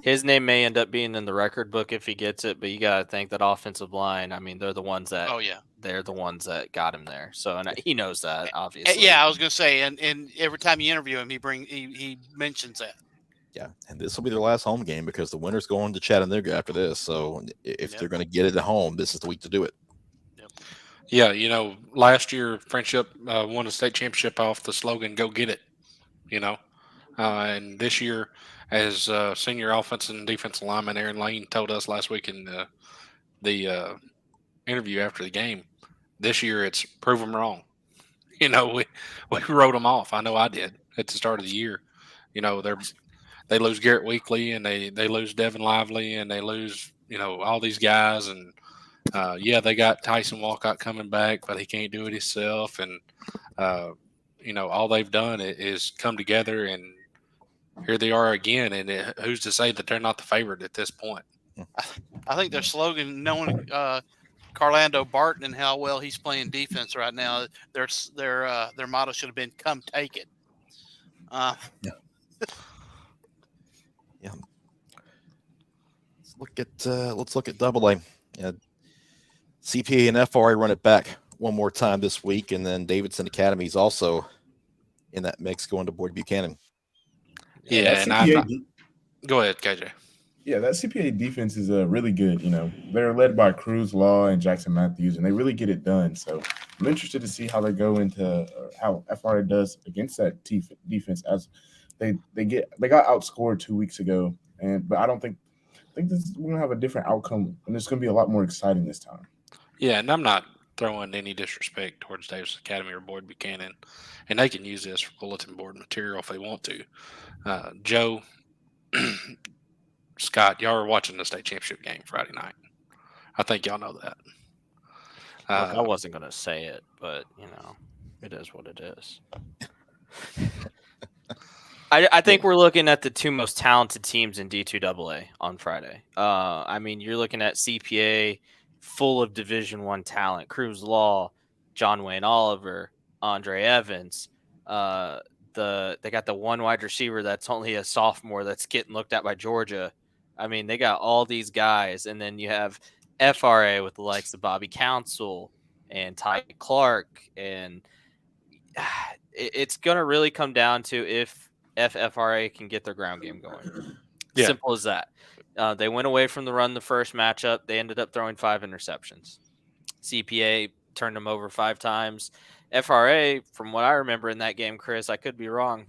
His name may end up being in the record book if he gets it, but you got to think that offensive line. I mean, they're the ones that. Oh yeah. They're the ones that got him there. So, and he knows that, obviously. Yeah, I was going to say, and every time you interview him, he mentions that. Yeah, and this will be their last home game because the winner's going to Chattanooga after this. So if they're going to get it at home, this is the week to do it. Yep. Yeah, last year Friendship won a state championship off the slogan "Go Get It." And this year, as senior offensive and defensive lineman Aaron Lane told us last week in the interview after the game, this year it's prove them wrong. We wrote them off. I know I did at the start of the year. They lose Garrett Weekly and they lose Devin Lively and they lose all these guys and they got Tyson Walcott coming back, but he can't do it himself. And all they've done is come together, and here they are again. And who's to say that they're not the favorite at this point? I think their slogan, knowing Carlando Barton and how well he's playing defense right now, their motto should have been "Come take it." Yeah. Let's look at Double A. CPA and FRA run it back one more time this week, and then Davidson Academy is also in that mix going to Boyd Buchanan. Yeah, go ahead, KJ. Yeah, that CPA defense is really good. They're led by Cruz Law and Jackson Matthews, and they really get it done. So I'm interested to see how they go into how FRA does against that defense, as they got outscored 2 weeks ago, but I think we're gonna have a different outcome, and it's gonna be a lot more exciting this time. Yeah, and I'm not throwing any disrespect towards Davis Academy or Boyd Buchanan, and they can use this for bulletin board material if they want to. Joe, Scott, y'all are watching the state championship game Friday night. I think y'all know that. Look, I wasn't going to say it, but, it is what it is. I think we're looking at the two most talented teams in D2AA on Friday. You're looking at CPA full of Division I talent. Cruz Law, John Wayne Oliver, Andre Evans. They got the one wide receiver that's only a sophomore that's getting looked at by Georgia. They got all these guys, and then you have FRA with the likes of Bobby Council and Ty Clark, and it's going to really come down to if FRA can get their ground game going. Yeah. Simple as that. They went away from the run the first matchup. They ended up throwing 5 interceptions. CPA turned them over 5 times. FRA, from what I remember in that game, Chris, I could be wrong,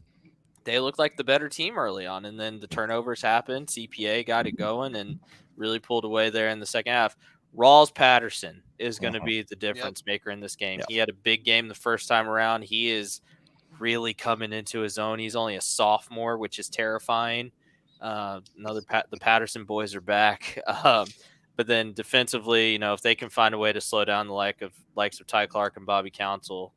they looked like the better team early on, and then the turnovers happened. CPA got it going and really pulled away there in the second half. Rawls Patterson is going to be the difference maker in this game. Yep. He had a big game the first time around. He is really coming into his own. He's only a sophomore, which is terrifying. The Patterson boys are back. But then defensively, if they can find a way to slow down the likes of Ty Clark and Bobby Council,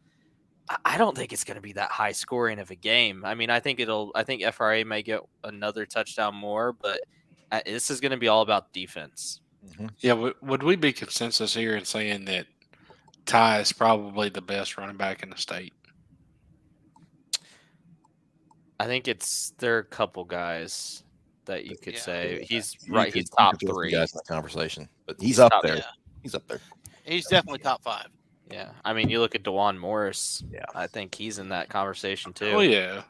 I don't think it's going to be that high scoring of a game. I mean, I think FRA may get another touchdown more, but this is going to be all about defense. Mm-hmm. Yeah, would we be consensus here in saying that Ty is probably the best running back in the state? I think there are a couple guys that you could say he's He's top throw some 3 guys in the conversation, but he's up there. Yeah. He's up there. He's definitely top 5. Yeah, I mean, you look at DeJuan Morris. Yeah, I think he's in that conversation too. Oh yeah.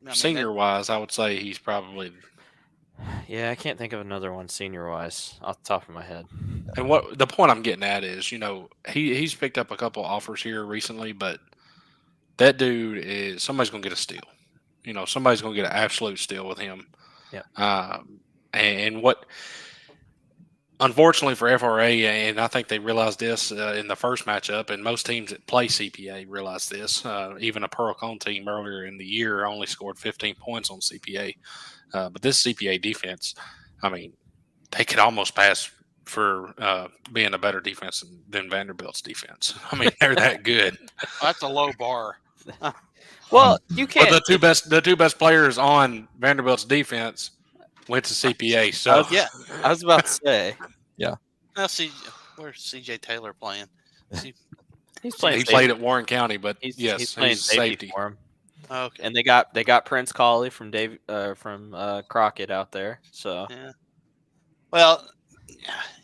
I mean, Senior wise, I would say he's probably. Yeah, I can't think of another one senior wise off the top of my head. And what the point I'm getting at is, he's picked up a couple offers here recently, but that dude is somebody's gonna get a steal. Somebody's gonna get an absolute steal with him. Yeah. And what. Unfortunately for FRA, and I think they realized this in the first matchup, and most teams that play CPA realize this. Even a Pearl Cone team earlier in the year only scored 15 points on CPA. But this CPA defense, I mean, they could almost pass for being a better defense than Vanderbilt's defense. I mean, they're that good. That's a low bar. Well, you can't. But the two best players on Vanderbilt's defense went to CPA. So I was about to say. Yeah. Now, where's CJ Taylor playing? He's playing. He played at Warren County, but he's yes, playing he's safety for him. Okay. And they got Prince Colley from Crockett out there. So yeah. Well,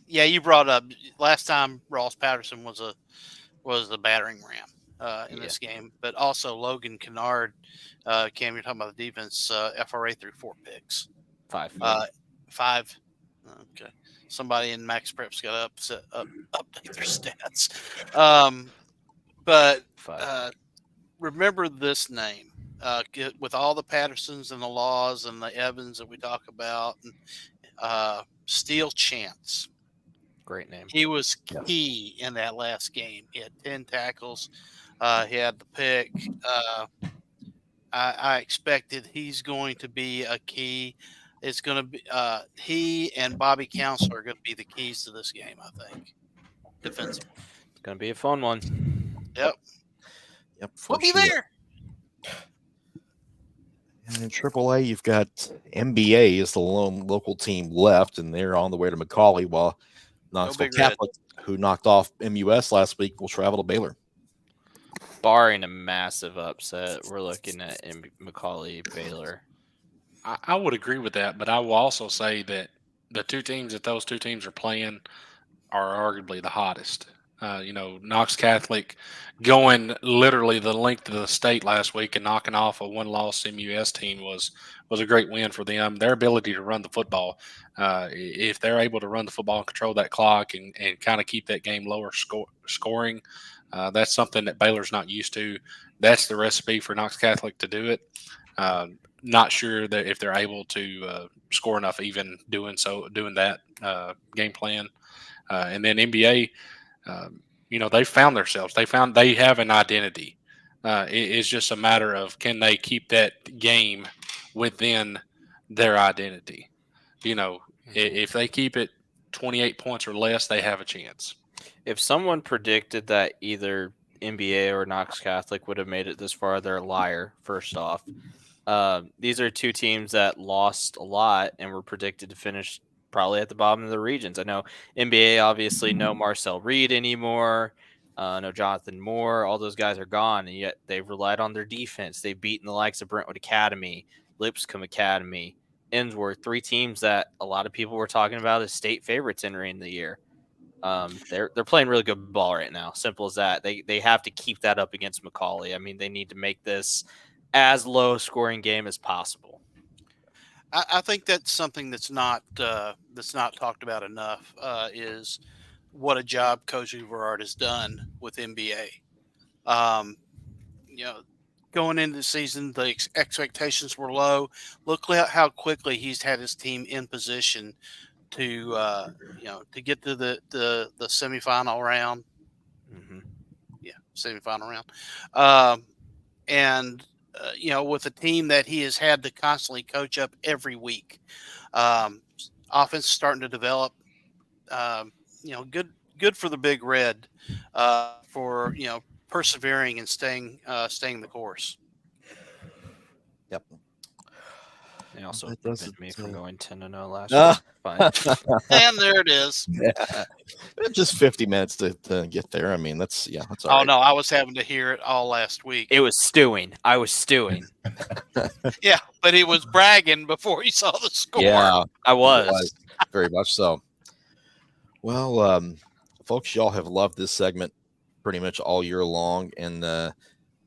yeah, you brought up last time Ross Patterson was a battering ram in this game, but also Logan Kennard. Cam, you're talking about the defense. FRA threw 4 picks. 5. 5. Okay. Somebody in Max Prep's got to update their stats. But remember this name. With all the Pattersons and the Laws and the Evans that we talk about, Steele Chance. Great name. He was key in that last game. He had 10 tackles. He had the pick. I expected he's going to be a key. It's going to be he and Bobby Council are going to be the keys to this game, I think. Defensively. It's going to be a fun one. Yep. We'll be sure. there. And in AAA, you've got MBA is the lone local team left, and they're on the way to McCallie, while Knoxville Catholic, who knocked off MUS last week, will travel to Baylor. Barring a massive upset, we're looking at McCallie, Baylor. I would agree with that, but I will also say that the two teams that those two teams are playing are arguably the hottest. Knox Catholic going literally the length of the state last week and knocking off a one-loss MUS team was a great win for them. Their ability to run the football, if they're able to run the football and control that clock and kind of keep that game lower scoring, that's something that Baylor's not used to. That's the recipe for Knox Catholic to do it. Not sure that if they're able to score enough even doing that game plan. And then NBA, they found themselves. They have an identity. It's just a matter of can they keep that game within their identity. If they keep it 28 points or less, they have a chance. If someone predicted that either NBA or Knox Catholic would have made it this far, they're a liar, first off. These are two teams that lost a lot and were predicted to finish probably at the bottom of the regions. I know NBA obviously no Marcel Reed anymore, no Jonathan Moore. All those guys are gone, and yet they've relied on their defense. They've beaten the likes of Brentwood Academy, Lipscomb Academy, Innsworth, 3 teams that a lot of people were talking about as state favorites entering the year. They're playing really good ball right now. Simple as that. They have to keep that up against McCallie. I mean, they need to make this as low scoring game as possible. I think that's something that's not talked about enough is what a job Coach Everard has done with NBA. Going into the season, the expectations were low. Look at how quickly he's had his team in position to get to the semifinal round. Mm-hmm. Yeah. semifinal round. And with a team that he has had to constantly coach up every week, offense is starting to develop. Good for the Big Red for persevering and staying the course. Yep. They also That prevented doesn't, me from going 10-0 last Ah. week. Fine. And there it is. Yeah. Just 50 minutes to get there. I mean, that's all Oh right. no, I was having to hear it all last week. It was stewing. I was stewing. Yeah, but he was bragging before he saw the score. Yeah, I it was. very much so. Well, folks, y'all have loved this segment pretty much all year long, and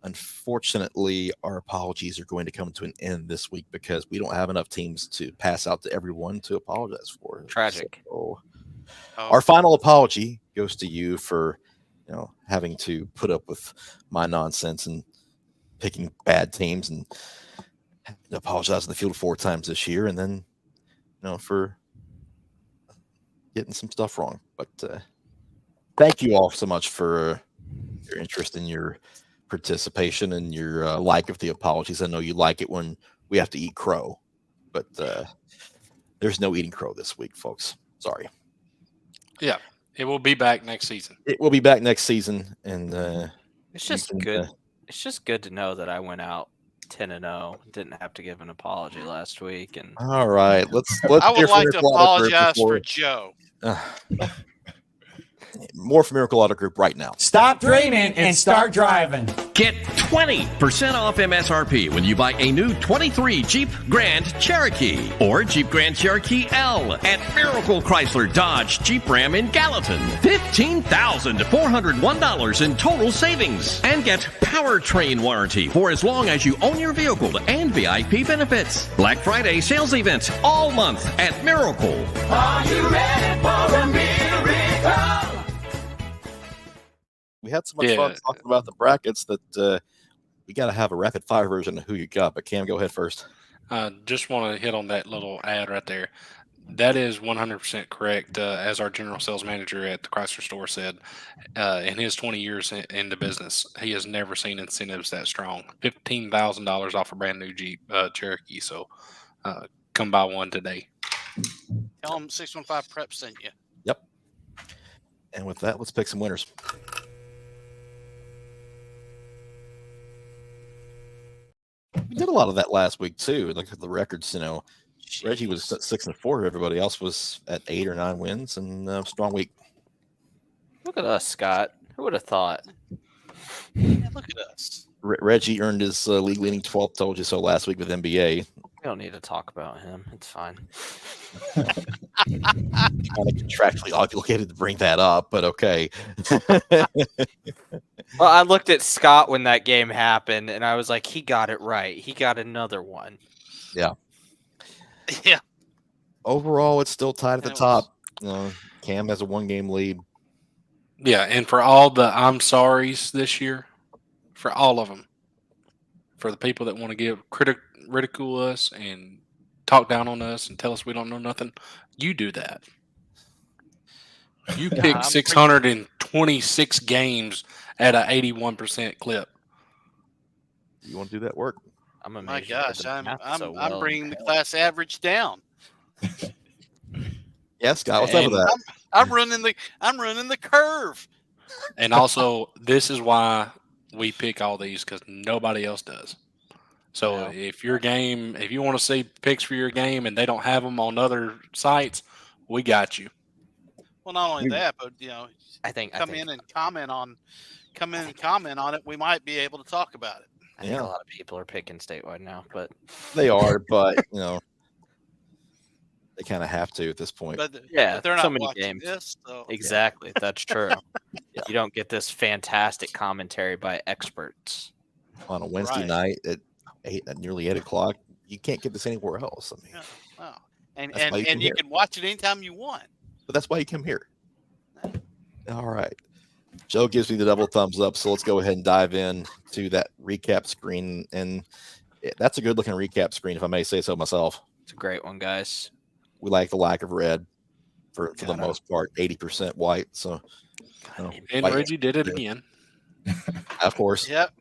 unfortunately, our apologies are going to come to an end this week because we don't have enough teams to pass out to everyone to apologize for. Tragic. So, our final apology goes to you for having to put up with my nonsense and picking bad teams and having to apologize in the field 4 times this year, and then for getting some stuff wrong. But thank you all so much for your interest in your participation and your like of the apologies. I know you like it when we have to eat crow, but there's no eating crow this week, folks. Sorry. Yeah, it will be back next season. It will be back next season, and It's just good. It's just good to know that I went out 10-0. Didn't have to give an apology last week. And all right, let's. I would hear from like to Miracle Auto Group apologize before- for Joe. More from Miracle Auto Group right now. Stop dreaming and start driving. Get 20% off MSRP when you buy a new 23 Jeep Grand Cherokee or Jeep Grand Cherokee L at Miracle Chrysler Dodge Jeep Ram in Gallatin. $15,401 in total savings. And get powertrain warranty for as long as you own your vehicle and VIP benefits. Black Friday sales event all month at Miracle. Are you ready for a miracle? We had so much fun talking about the brackets that we got to have a rapid fire version of who you got. But Cam, go ahead first. Just want to hit on that little ad right there. That is 100% correct. As our general sales manager at the Chrysler store said, in his 20 years in the business, he has never seen incentives that strong. $15,000 off a brand new Jeep Cherokee. So come buy one today. Tell him 615 Prep sent you. Yep. And with that, let's pick some winners. We did a lot of that last week too. Look at the records. Reggie was at 6-4. Everybody else was at 8 or 9 wins, and strong week. look at us, Scott. Who would have thought? Yeah, look at us. Reggie earned his league-leading 12th. Told you so last week with NBA. We don't need to talk about him. It's fine. Kind of contractually obligated to bring that up, but okay. Well, I looked at Scott when that game happened, and I was like, he got it right. He got another one. Yeah. Yeah. Overall, it's still tied at the top. Cam has a 1-game lead. Yeah, and for all the I'm sorries this year, for all of them, for the people that want to ridicule us and talk down on us and tell us we don't know nothing, you do that. You picked 626 games at an 81% clip. You want to do that work? I'm amazed. My you did gosh, the I'm math so well. bringing the class average down. Yeah, Scott, what's up with that? I'm running the curve. And also, this is why we pick all these, because nobody else does. So if your game, if you want to see picks for your game and they don't have them on other sites, we got you. Well, not only that, but come in and comment on it. We might be able to talk about it. I think a lot of people are picking statewide now, but they are, but they kind of have to at this point. But but they're not so many watching games. this, so. Exactly, that's true. You don't get this fantastic commentary by experts on a Wednesday night at nearly 8 o'clock. You can't get this anywhere else. I mean, wow. And you can watch it anytime you want. But that's why you come here. All right. Joe gives me the double thumbs up, so let's go ahead and dive in to that recap screen. And that's a good-looking recap screen, if I may say so myself. It's a great one, guys. We like the lack of red for the most part, 80% white. So, and Reggie did it again. Of course. Yep.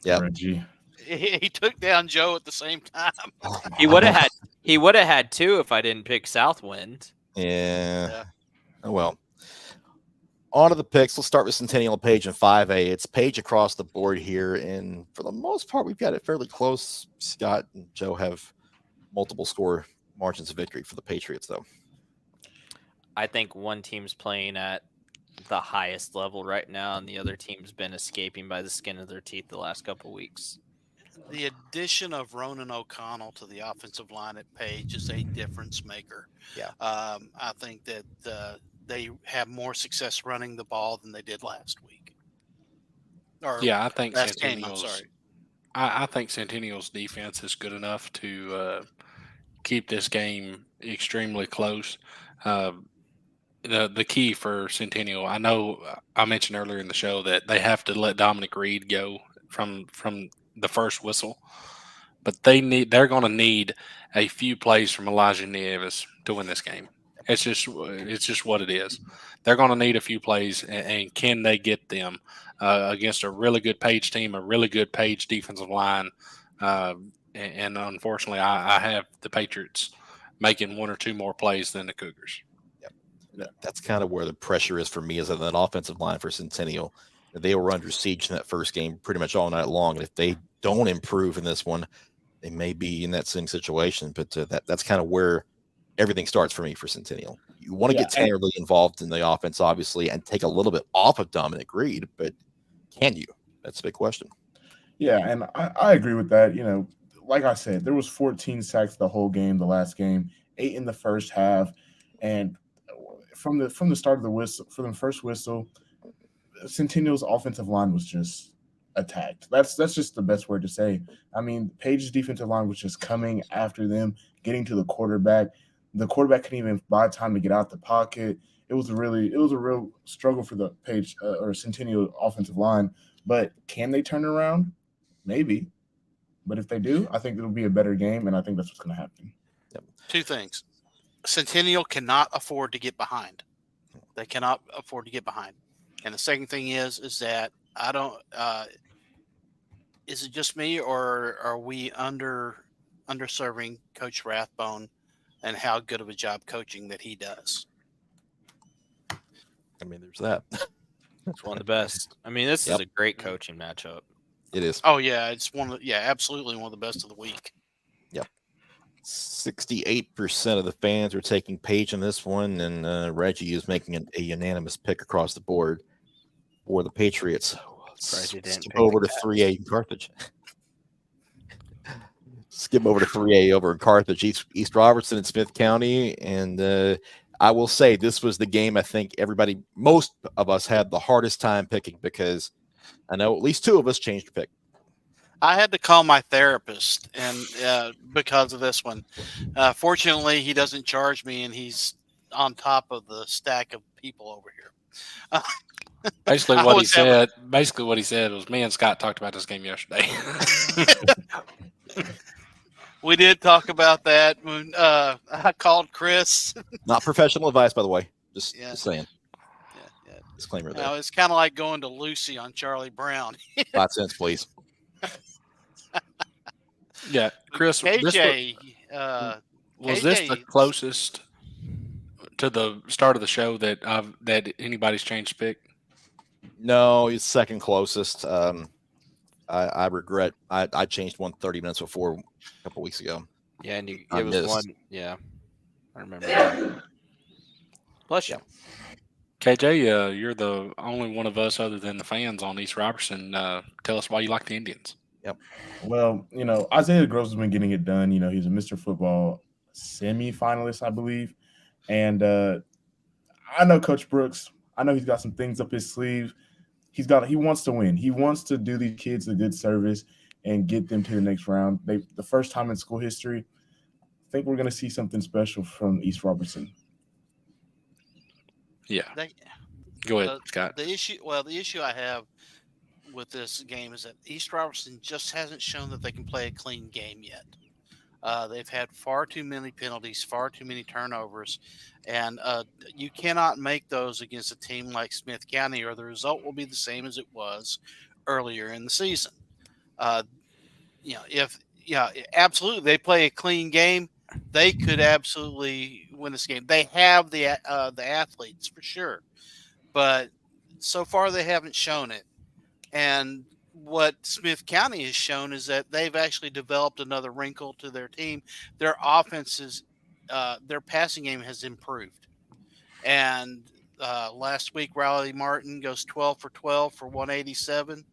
Yep. Reggie. He took down Joe at the same time. He would have had 2 if I didn't pick Southwind. Yeah. Oh, well. On to the picks. Let's start with Centennial Page and 5A. It's Page across the board here, and for the most part, we've got it fairly close. Scott and Joe have multiple score margins of victory for the Patriots, though. I think one team's playing at the highest level right now, and the other team's been escaping by the skin of their teeth the last couple weeks. The addition of Ronan O'Connell to the offensive line at Page is a difference maker. Yeah. I think that they have more success running the ball than they did last week. I think last game, I'm Centennial's. sorry. I think Centennial's defense is good enough to keep this game extremely close. The key for Centennial, I know I mentioned earlier in the show that they have to let Dominic Reed go from the first whistle, but they're going to need a few plays from Elijah Nieves to win this game. It's just what it is. They're going to need a few plays, and can they get them against a really good Page team, a really good Page defensive line? And unfortunately, I have the Patriots making 1 or 2 more plays than the Cougars. Yep. That's kind of where the pressure is for me, is on that offensive line for Centennial. They were under siege in that first game pretty much all night long, and if they don't improve in this one, they may be in that same situation. But that's kind of where everything starts for me for Centennial. You want to get Tanner Lee involved in the offense, obviously, and take a little bit off of Dominic Reed, but can you? That's a big question. Yeah, and I agree with that. You know, like I said, there was 14 sacks the whole game, the last game, 8 in the first half, and from the start of the whistle, for the first whistle, Centennial's offensive line was just attacked. That's just the best word to say. I mean, Page's defensive line was just coming after them, getting to the quarterback. The quarterback couldn't even buy time to get out the pocket. It was a real struggle for the Page or Centennial offensive line. But can they turn around? Maybe. But if they do, I think it'll be a better game, and I think that's what's going to happen. Yep. 2 things. Centennial cannot afford to get behind. They cannot afford to get behind. And the second thing is that I don't is it just me, or are we underserving Coach Rathbone and how good of a job coaching that he does? I mean, there's that. It's one of the best. I mean, this is a great coaching matchup. It is. Oh yeah, it's absolutely one of the best of the week. Yep. 68% of the fans are taking Page in this one, and Reggie is making a unanimous pick across the board for the Patriots. Skip over to 3A in Carthage. Skip over to 3A over in Carthage, East Robertson and Smith County, and I will say this was the game I think most of us had the hardest time picking, because I know at least 2 of us changed pick. I had to call my therapist, and because of this one. Fortunately, he doesn't charge me, and he's on top of the stack of people over here. Basically, what he said was, me and Scott talked about this game yesterday. We did talk about that when I called Chris. Not professional advice, by the way. Just saying. Yeah. Disclaimer there. Now, it's kind of like going to Lucy on Charlie Brown. 5 cents, please. Yeah, Chris. KJ, was this the closest to the start of the show that anybody's changed pick? No, it's second closest. I regret I changed one 30 minutes before a couple weeks ago. Yeah, and it was one. Yeah, I remember that. Bless you. KJ, you're the only one of us other than the fans on East Robertson. Tell us why you like the Indians. Yep. Well, Isaiah Groves has been getting it done. He's a Mr. Football semi-finalist, I believe. And I know Coach Brooks. I know he's got some things up his sleeve. He wants to win. He wants to do these kids a good service and get them to the next round. The first time in school history, I think we're going to see something special from East Robertson. Yeah. Go ahead, Scott. The issue I have with this game is that East Robertson just hasn't shown that they can play a clean game yet. They've had far too many penalties, far too many turnovers, and you cannot make those against a team like Smith County, or the result will be the same as it was earlier in the season. Absolutely, they play a clean game, they could absolutely win this game. They have the athletes for sure, but so far they haven't shown it. And what Smith County has shown is that they've actually developed another wrinkle to their team. Their offenses, their passing game has improved. And last week, Riley Martin goes 12 for 12 for 187.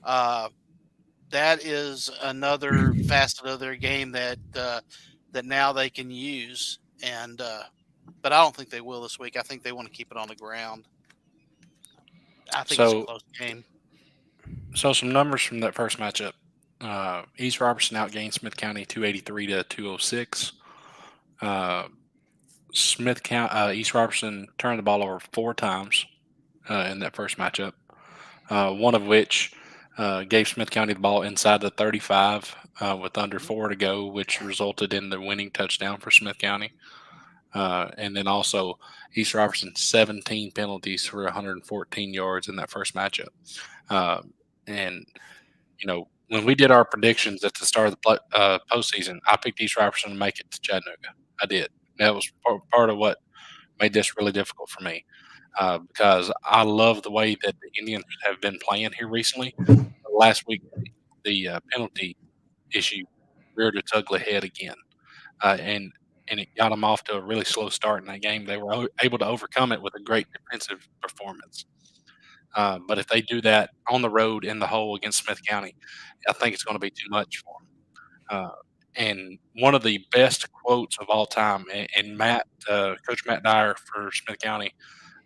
That is another facet of their game that now they can use. And but I don't think they will this week. I think they want to keep it on the ground. I think it's a close game. So some numbers from that first matchup. East Robertson outgained Smith County 283 to 206. East Robertson turned the ball over 4 times in that first matchup, one of which gave Smith County the ball inside the 35 with under 4 to go, which resulted in the winning touchdown for Smith County. And then also East Robertson 17 penalties for 114 yards in that first matchup. And, when we did our predictions at the start of the postseason, I picked East Robertson to make it to Chattanooga. I did. That was part of what made this really difficult for me because I love the way that the Indians have been playing here recently. Last week, the penalty issue reared its ugly head again. And it got them off to a really slow start in that game. They were able to overcome it with a great defensive performance. But if they do that on the road in the hole against Smith County, I think it's going to be too much for them. And one of the best quotes of all time, and Coach Matt Dyer for Smith County,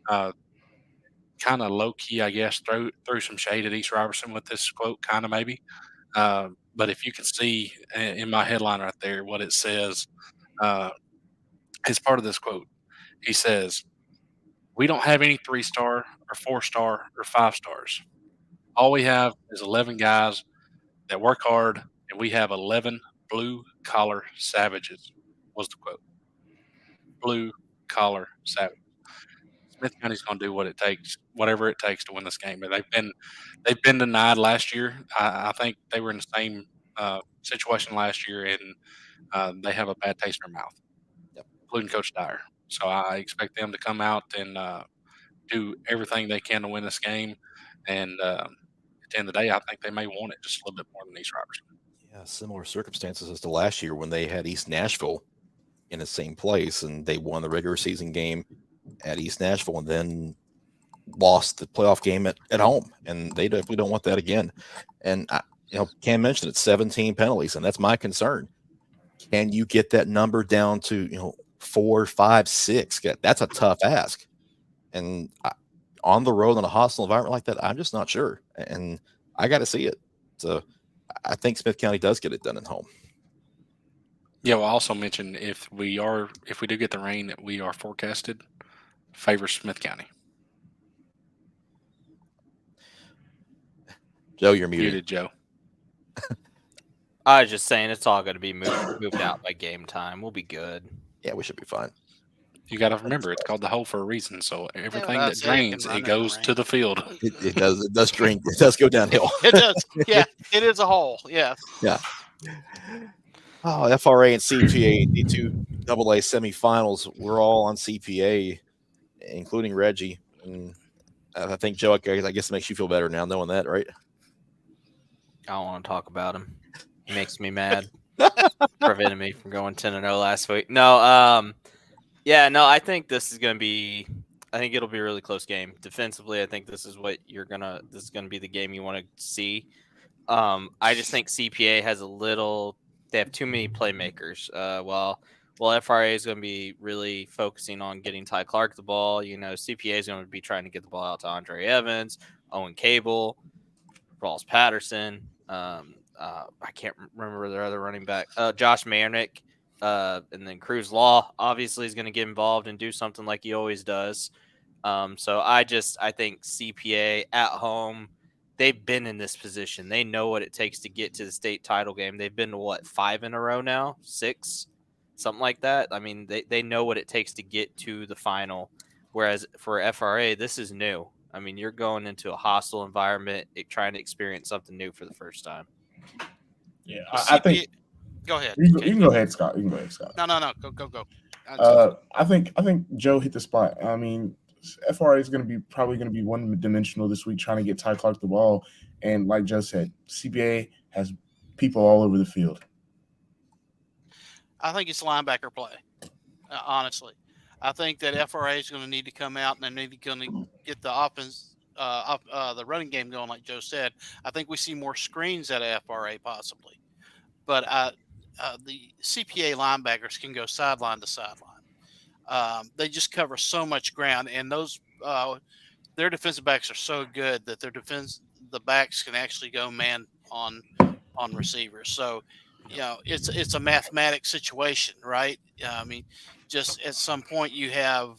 kind of low key, I guess, threw some shade at East Robertson with this quote, kind of maybe. But if you can see in my headline right there what it says, as part of this quote, he says, "We don't have any 3-star or 4-star or 5 stars. All we have is 11 guys that work hard, and we have 11 blue-collar savages," was the quote. Blue-collar savages. Smith County's going to do whatever it takes to win this game. They've been denied last year. I think they were in the same situation last year, and they have a bad taste in their mouth, including Coach Dyer. So I expect them to come out and do everything they can to win this game. And at the end of the day, I think they may want it just a little bit more than East Robertson. Yeah, similar circumstances as to last year when they had East Nashville in the same place, and they won the regular season game at East Nashville and then lost the playoff game at home. And they definitely don't want that again. And, Cam mentioned it, 17 penalties, and that's my concern. Can you get that number down to, 4, 5, 6? That's a tough ask. And on the road in a hostile environment like that, I'm just not sure. And I got to see it. So I think Smith County does get it done at home. Yeah, we'll also mention if we do get the rain that we are forecasted, favor Smith County. Joe, you're muted. Joe. I was just saying it's all going to be moved out by game time. We'll be good. Yeah, we should be fine. You got to remember, it's called the hole for a reason. So everything that drains, it goes to the field. It does. It does drain. It does go downhill. It does. Yeah, it is a hole. Yeah. Yeah. Oh, FRA and CPA, the 2 AA semifinals. We're all on CPA, including Reggie. And I think, Joe, I guess it makes you feel better now knowing that, right? I don't want to talk about him. He makes me mad. Prevented me from going 10-0 last week. No, I think this is going to be – I think it'll be a really close game. Defensively, I think this is what this is going to be the game you want to see. I just think CPA has they have too many playmakers. While FRA is going to be really focusing on getting Ty Clark the ball, CPA is going to be trying to get the ball out to Andre Evans, Owen Cable, Rawls Patterson. I can't remember their other running back, Josh Marnick, and then Cruz Law obviously is going to get involved and do something like he always does. So I think CPA at home, they've been in this position. They know what it takes to get to the state title game. They've been to what, 5 in a row now, 6, something like that. I mean, they know what it takes to get to the final. Whereas for FRA, this is new. I mean, you're going into a hostile environment, trying to experience something new for the first time. Yeah, Well, I think. Go ahead. You can go ahead, Scott. You can go ahead, Scott. No. Go. I think Joe hit the spot. I mean, FRA is probably going to be one dimensional this week, trying to get Ty Clark the ball. And like Joe said, CPA has people all over the field. I think it's linebacker play. Honestly, I think that FRA is going to need to come out and they need to get the offense, the running game going, like Joe said. I think we see more screens out of FRA possibly, but the CPA linebackers can go sideline to sideline. They just cover so much ground, and those their defensive backs are so good that the backs can actually go man on receivers. So, it's a mathematic situation, right? I mean, just at some point you have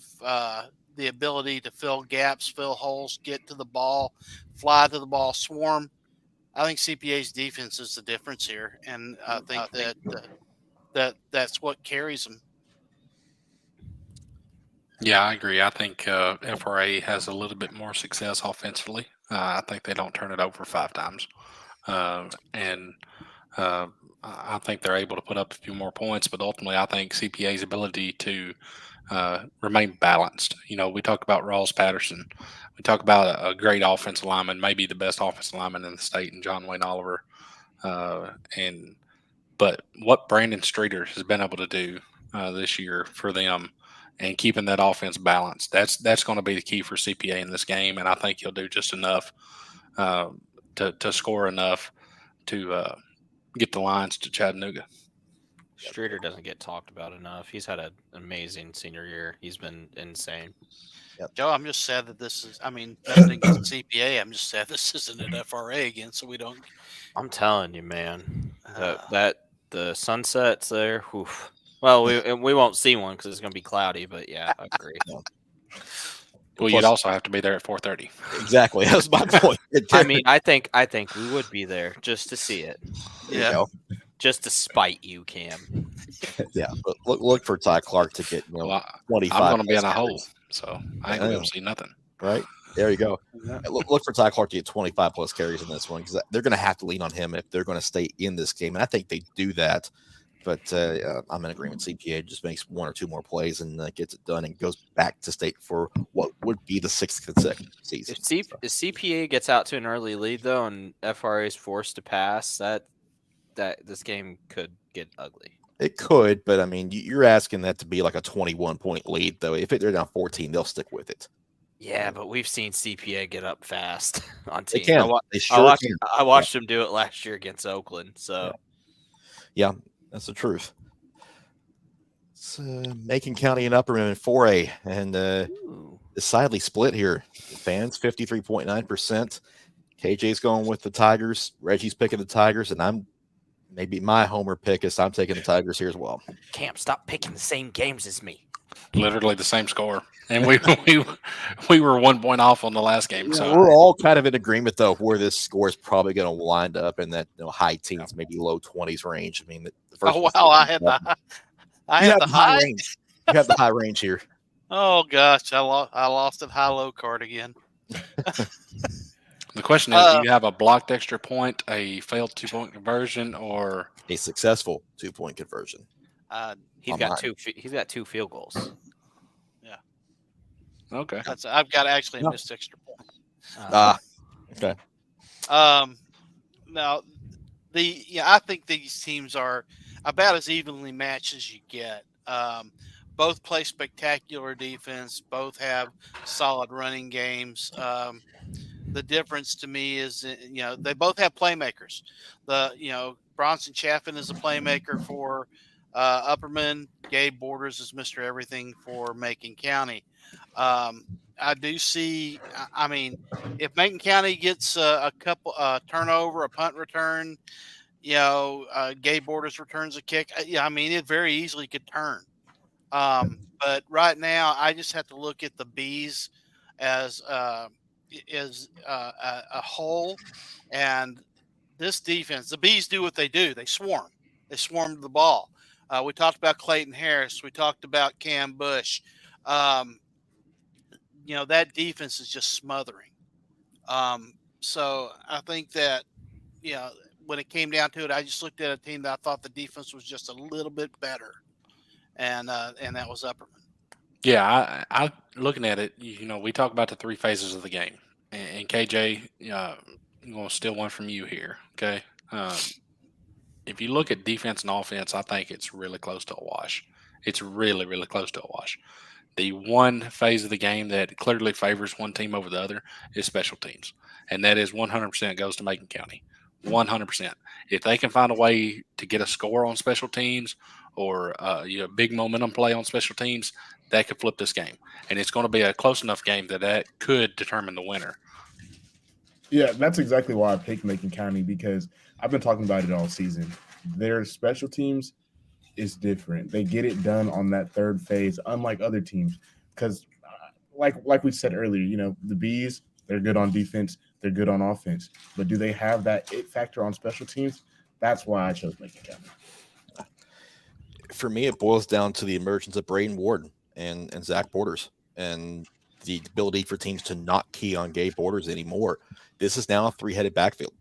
the ability to fill gaps, fill holes, get to the ball, fly to the ball, swarm. I think CPA's defense is the difference here, and I think that's what carries them. Yeah, I agree. I think FRA has a little bit more success offensively. I think they don't turn it over 5 times. And I think they're able to put up a few more points, but ultimately I think CPA's ability to remain balanced. We talk about Ross Patterson. We talk about a great offensive lineman, maybe the best offensive lineman in the state, and John Wayne Oliver. But what Brandon Streeter has been able to do this year for them and keeping that offense balanced, that's going to be the key for CPA in this game. And I think he'll do just enough to score enough to get the Lions to Chattanooga. Streeter doesn't get talked about enough. He's had an amazing senior year. He's been insane. Yep. Joe, I'm just sad that nothing against CPA. I'm just sad this isn't an FRA again, so we don't. I'm telling you, man, that the sunsets there. Oof. Well, we won't see one because it's going to be cloudy. But yeah, I agree. Well, you'd also have to be there at 4:30. Exactly, that's my point. I mean, I think we would be there just to see it. Yeah, just to spite you, Cam. Yeah, but look for Ty Clark to get 25. I'm going to be in a hole, so I ain't going to see nothing. Right there, you go. Look for Ty Clark to get 25 plus carries in this one because they're going to have to lean on him if they're going to stay in this game, and I think they do that. But I'm in agreement. CPA just makes 1 or 2 more plays and gets it done and goes back to state for what would be the 6th consecutive season. If CPA gets out to an early lead though, and FRA is forced to pass, that this game could get ugly. It could, but I mean, you're asking that to be like a 21-point lead, though. If they're down 14, they'll stick with it. Yeah, but we've seen CPA get up fast on teams. They can. I watched them do it last year against Oakland. So, yeah, that's the truth. It's Macon County and Upperman in 4A, and decidedly split here. The fans, 53.9%. KJ's going with the Tigers. Reggie's picking the Tigers, and maybe my homer pick is I'm taking the Tigers here as well. Cam, stop picking the same games as me. Literally the same score, and we were 1 point off on the last game. So we're all kind of in agreement though where this score is probably going to wind up in that high teens, maybe low 20s range. I mean, the first I had the high range. You have the high range here. Oh gosh, I lost at high-low card again. The question is, do you have a blocked extra point, a failed 2-point conversion, or a successful 2-point conversion? He's got 2 field goals. Yeah. Okay. I've got actually a missed extra point. Okay. Now, I think these teams are about as evenly matched as you get. Both play spectacular defense. Both have solid running games. The difference to me is, they both have playmakers. Bronson Chaffin is a playmaker for Upperman. Gabe Borders is Mr. Everything for Macon County. I do see, if Macon County gets a couple turnover, a punt return, Gabe Borders returns a kick. It very easily could turn. But right now, I just have to look at the Bees as is a whole, and this defense, the Bees do what they do. They swarm. They swarm the ball. We talked about Clayton Harris. We talked about Cam Bush. Um, that defense is just smothering. So I think that, when it came down to it, I just looked at a team that I thought the defense was just a little bit better, and that was Upperman. Yeah, I looking at it, we talk about the three phases of the game, and KJ, I'm going to steal one from you here. Okay, if you look at defense and offense, I think it's really close to a wash. It's really, really close to a wash. The one phase of the game that clearly favors one team over the other is special teams, and that is 100% goes to Macon County. 100%. If they can find a way to get a score on special teams or big momentum play on special teams, that could flip this game. And it's going to be a close enough game that could determine the winner. Yeah, that's exactly why I picked Macon County, because I've been talking about it all season. Their special teams is different. They get it done on that third phase, unlike other teams. Because, like we said earlier, the Bees, they're good on defense, they're good on offense. But do they have that it factor on special teams? That's why I chose Macon County. For me, it boils down to the emergence of Braden Warden and Zach Borders, and the ability for teams to not key on Gabe Borders anymore. This is now a three-headed backfield.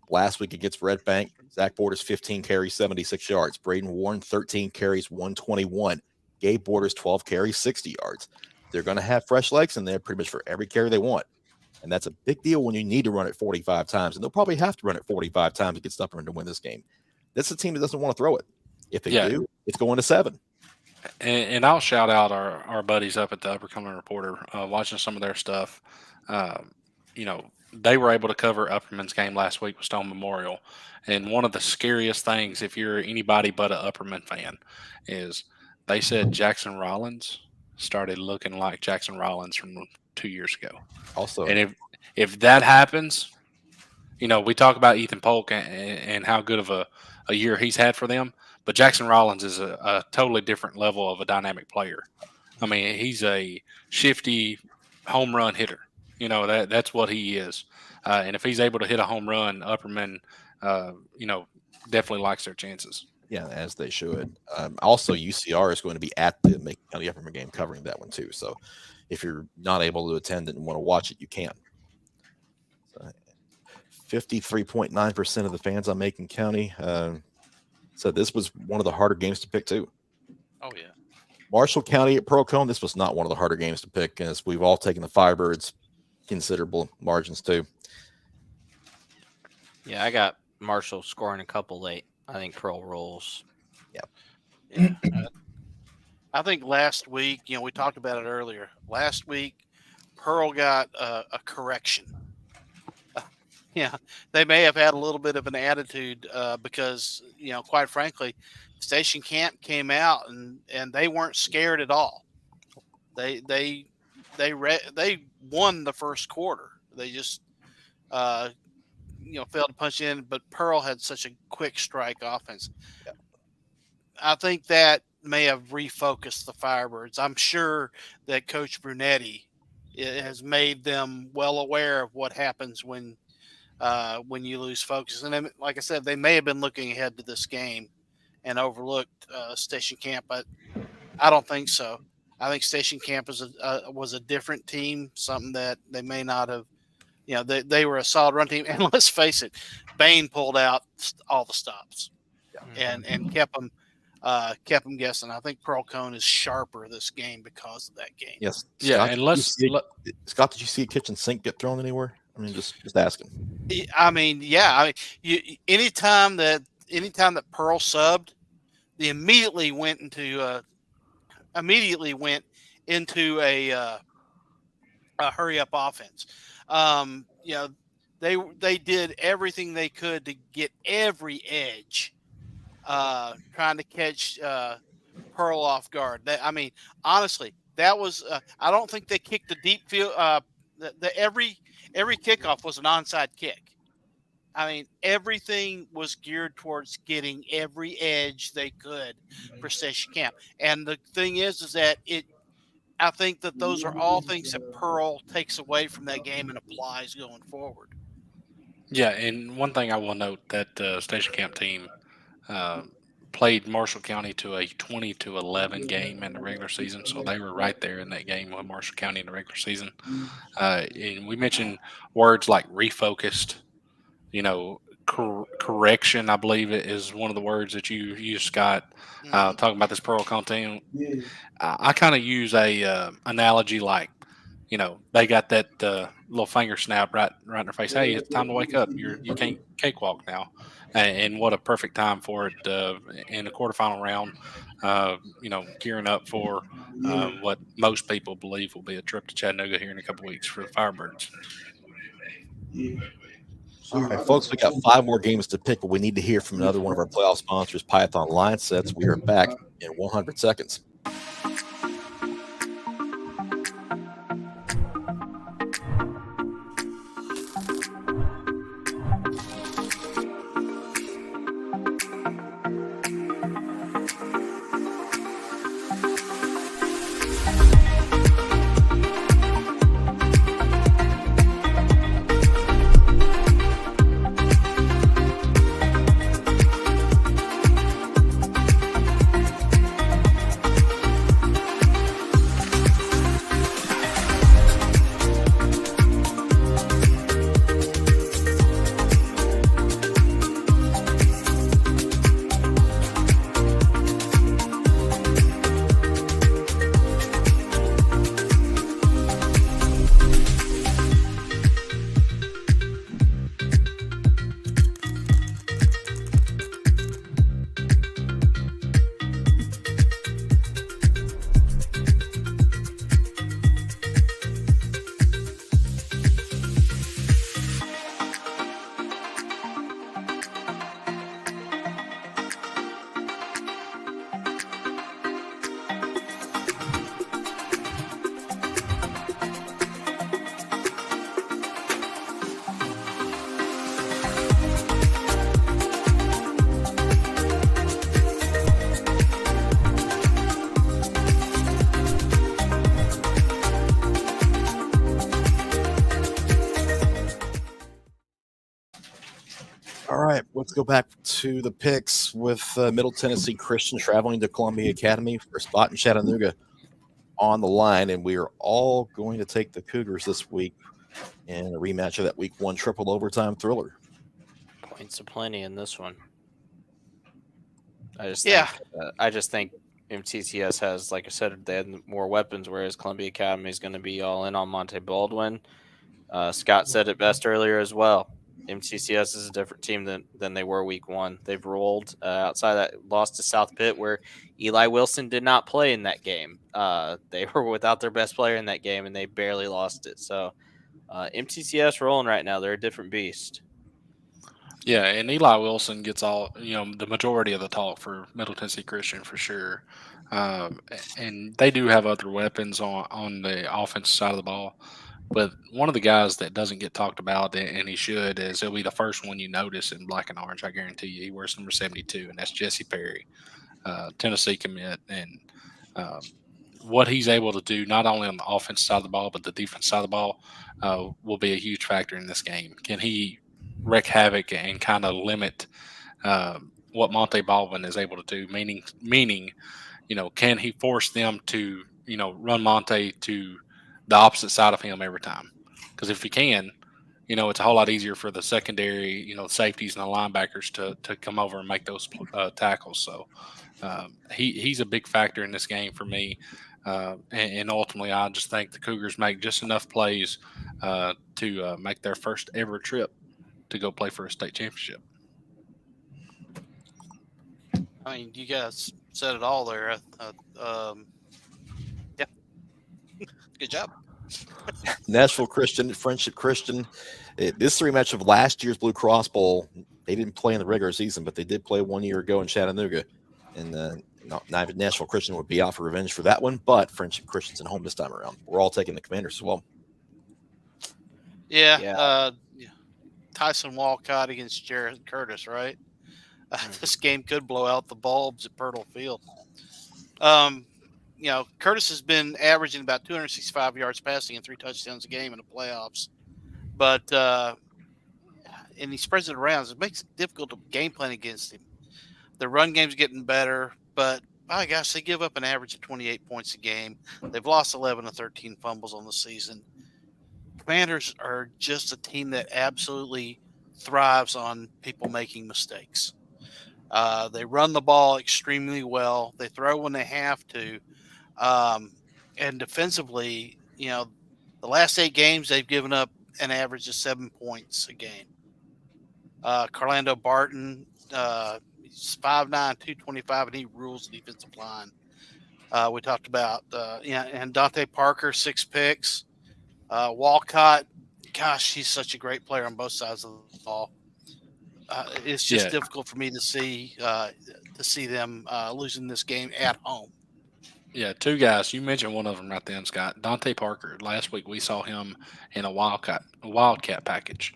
Last week against Red Bank, Zach Borders 15 carries, 76 yards. Braden Warren 13 carries, 121. Gabe Borders 12 carries, 60 yards. They're going to have fresh legs in there pretty much for every carry they want. And that's a big deal when you need to run it 45 times. And they'll probably have to run it 45 times to get Stufferman to win this game. That's a team that doesn't want to throw it. If they do, it's going to 7. And I'll shout out our buddies up at the Upper Cumberland Reporter, watching some of their stuff. They were able to cover Upperman's game last week with Stone Memorial. And one of the scariest things, if you're anybody but an Upperman fan, is they said Jackson Rollins started looking like Jackson Rollins from 2 years ago. Also, and if that happens, we talk about Ethan Polk and how good of a year he's had for them. But Jackson Rollins is a totally different level of a dynamic player. I mean, he's a shifty home run hitter. That's what he is. And if he's able to hit a home run, Upperman, definitely likes their chances. Yeah, as they should. Also, UCR is going to be at the Macon County Upperman game covering that one too. So if you're not able to attend and want to watch it, you can. 53.9% of the fans on Macon County. So this was one of the harder games to pick too. Oh, yeah. Marshall County at Pearl-Cohn, this was not one of the harder games to pick, as we've all taken the Firebirds considerable margins too. Yeah, I got Marshall scoring a couple late. I think Pearl rolls. Yeah. I think last week, we talked about it earlier. Last week, Pearl got a correction. Yeah, they may have had a little bit of an attitude because, quite frankly, Station Camp came out and they weren't scared at all. They won the first quarter. They just failed to punch in. But Pearl had such a quick strike offense. Yeah. I think that may have refocused the Firebirds. I'm sure that Coach Brunetti has made them well aware of what happens when you lose focus. And then, like I said, they may have been looking ahead to this game and overlooked Station Camp, but I don't think so. I think Station Camp was a different team, something that they may not have. They were a solid run team, and let's face it, Bain pulled out all the stops, and kept them guessing. I think Pearl-Cohn is sharper this game because of that game. Yes, yeah. Scott, did you see a kitchen sink get thrown anywhere? I mean, just asking. I mean, yeah. Anytime that Pearl subbed, they immediately went into a hurry up offense. They did everything they could to get every edge, trying to catch Pearl off guard. Honestly, that was. I don't think they kicked the deep field. Every kickoff was an onside kick. I mean, everything was geared towards getting every edge they could for Station Camp. And the thing is that I think that those are all things that Pearl takes away from that game and applies going forward. Yeah, and one thing I will note that Station Camp team played Marshall County to a 20-11 game in the regular season, so they were right there in that game with Marshall County in the regular season. And we mentioned words like refocused, correction. I believe it is one of the words that you used, Scott, talking about this Pearl Con team. I kind of use a analogy like, they got that little finger snap right in their face. Hey, it's time to wake up. You can't cakewalk now, and what a perfect time for it in the quarterfinal round. Gearing up for what most people believe will be a trip to Chattanooga here in a couple weeks for the Firebirds. All right, folks, we got 5 more games to pick, but we need to hear from another one of our playoff sponsors, Python Line Sets. We are back in 100 seconds. All right, let's go back to the picks with Middle Tennessee Christian traveling to Columbia Academy for a spot in Chattanooga on the line, and we are all going to take the Cougars this week in a rematch of that Week 1 triple overtime thriller. Points aplenty in this one. I just think MTCS has, like I said, they had more weapons, whereas Columbia Academy is going to be all in on Monte Baldwin. Scott said it best earlier as well. MTCS is a different team than they were Week 1. They've rolled outside that loss to South Pitt, where Eli Wilson did not play in that game. They were without their best player in that game, and they barely lost it. So MTCS rolling right now. They're a different beast. Yeah, and Eli Wilson gets all the majority of the talk for Middle Tennessee Christian for sure, and they do have other weapons on the offensive side of the ball. But one of the guys that doesn't get talked about, and he should, is he'll be the first one you notice in black and orange. I guarantee you, he wears number 72, and that's Jesse Perry, Tennessee commit, and what he's able to do not only on the offensive side of the ball but the defense side of the ball will be a huge factor in this game. Can he wreak havoc and kind of limit what Monte Baldwin is able to do? Meaning, can he force them to run Monte to the opposite side of him every time? Because if he can, it's a whole lot easier for the secondary, safeties and the linebackers to come over and make those tackles. So he's a big factor in this game for me. And ultimately, I just think the Cougars make just enough plays to make their first ever trip to go play for a state championship. I mean, you guys said it all there. Yeah. Good job. Nashville Christian, Friendship Christian. This rematch of last year's Blue Cross Bowl. They didn't play in the regular season, but they did play 1 year ago in Chattanooga. And Nashville Christian would be out for revenge for that one, but Friendship Christian's at home this time around. We're all taking the Commanders as well. Yeah. Tyson Walcott against Jared Curtis, right? This game could blow out the bulbs at Pirtle Field. Curtis has been averaging about 265 yards passing and 3 touchdowns a game in the playoffs. But and he spreads it around. So it makes it difficult to game plan against him. The run game's getting better, but my gosh, they give up an average of 28 points a game. They've lost 11 to 13 fumbles on the season. Commanders are just a team that absolutely thrives on people making mistakes. They run the ball extremely well. They throw when they have to. And defensively, the last 8 games, they've given up an average of 7 points a game. Carlando Barton, he's 5'9", 225, and he rules the defensive line. We talked about, and Dante Parker, 6 picks. Walcott, gosh, he's such a great player on both sides of the ball. It's just difficult for me to see them losing this game at home. Yeah, 2 guys. You mentioned one of them right then, Scott. Dante Parker. Last week we saw him in a wildcat package.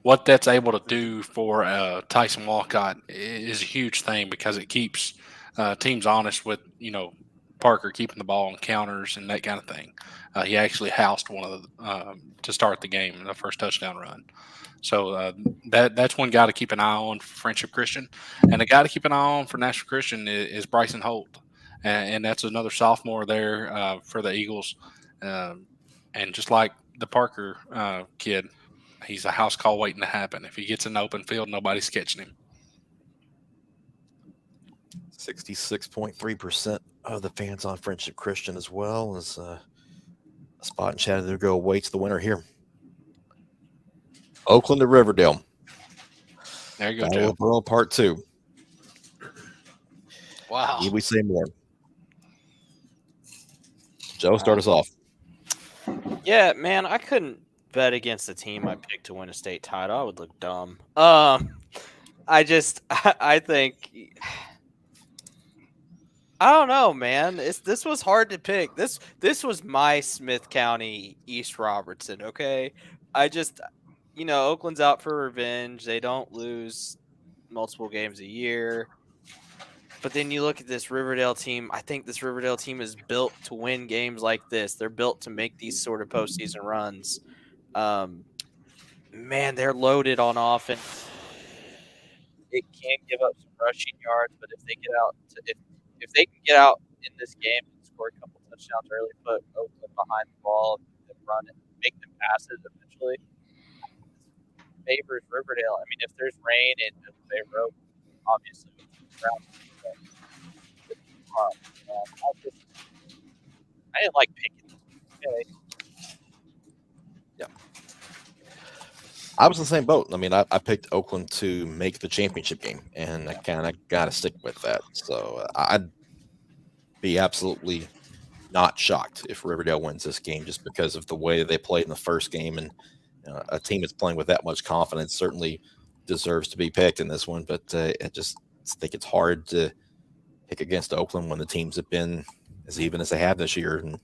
What that's able to do for Tyson Walcott is a huge thing because it keeps teams honest with Parker keeping the ball on counters and that kind of thing. He actually housed one of the to start the game in the first touchdown run. So that's one guy to keep an eye on for Friendship Christian, and a guy to keep an eye on for Nashville Christian is Bryson Holt. And that's another sophomore there for the Eagles. And just like the Parker kid, he's a house call waiting to happen. If he gets in the open field, nobody's catching him. 66.3% of the fans on Friendship Christian as well as a spot in Chattanooga awaits the winner here. Oakland to Riverdale. There you go, Battle Joe. of Burrow Part 2. Wow. Need we say more? Joe, start us off. Yeah, man, I couldn't bet against the team I picked to win a state title. I would look dumb. I think I don't know, man. This was hard to pick. This was my Smith County East Robertson. Okay, Oakland's out for revenge. They don't lose multiple games a year. But then you look at this Riverdale team. I think this Riverdale team is built to win games like this. They're built to make these sort of postseason runs. Man, they're loaded on offense. It can give up some rushing yards, but if they get out, if they can get out in this game and score a couple touchdowns early, put Oakland behind the ball and run it, make them pass it eventually, favors Riverdale. I mean, if there's rain, it doesn't favor Oakland, obviously. I didn't like picking. Okay. Yeah. I was in the same boat. I mean, I picked Oakland to make the championship game, and I kind of got to stick with that. So I'd be absolutely not shocked if Riverdale wins this game just because of the way they played in the first game. And a team that's playing with that much confidence certainly deserves to be picked in this one. But I just think it's hard to pick against Oakland when the teams have been as even as they have this year. And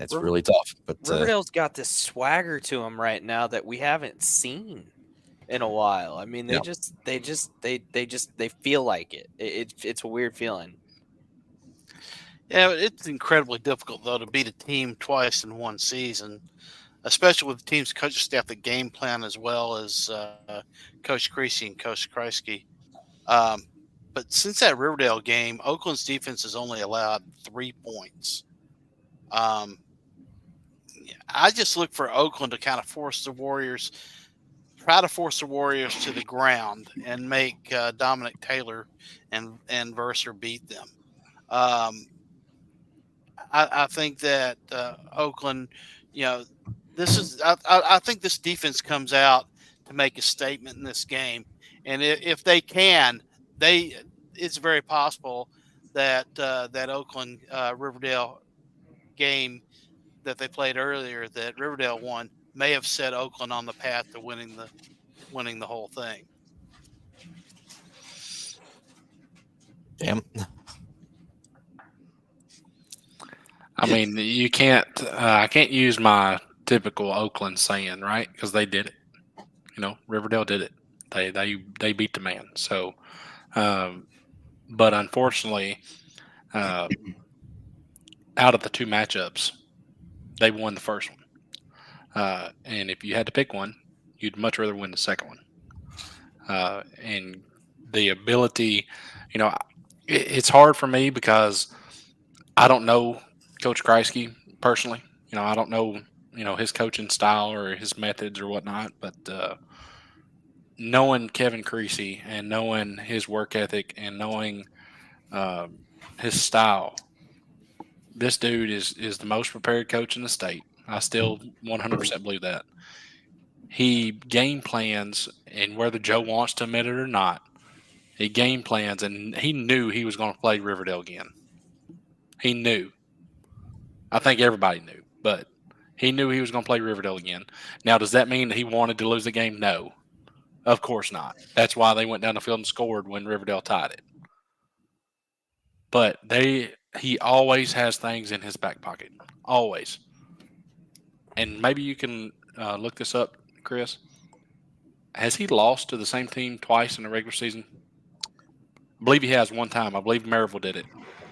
it's really tough. But Riverdale's got this swagger to them right now that we haven't seen in a while. I mean, they feel like it. It's a weird feeling. Yeah, it's incredibly difficult though to beat a team twice in one season, especially with the team's coaching staff that game plan as well as Coach Creasy and Coach Kreisky. But since that Riverdale game, Oakland's defense has only allowed 3 points. I just look for Oakland to kind of try to force the Warriors to the ground and make Dominic Taylor and Verser beat them. I think that Oakland, I think this defense comes out to make a statement in this game, and if they can, it's very possible that that Oakland Riverdale game that they played earlier that Riverdale won may have set Oakland on the path to winning the whole thing. Damn. I mean, you can't. I can't use my typical Oakland saying, right? Because they did it. Riverdale did it. They beat the man. So, but unfortunately, out of the two matchups, they won the first one. And if you had to pick one, you'd much rather win the second one. And the ability, it's hard for me because I don't know Coach Kreisky personally. I don't know, his coaching style or his methods or whatnot. But knowing Kevin Creasy and knowing his work ethic and knowing his style, this dude is the most prepared coach in the state. I still 100% believe that. He game plans, and whether Joe wants to admit it or not, he game plans, and he knew he was going to play Riverdale again. He knew. I think everybody knew, but he knew he was going to play Riverdale again. Now, does that mean that he wanted to lose the game? No, of course not. That's why they went down the field and scored when Riverdale tied it. But he always has things in his back pocket, always. And maybe you can look this up, Chris. Has he lost to the same team twice in the regular season? I believe he has one time. I believe Maryville did it.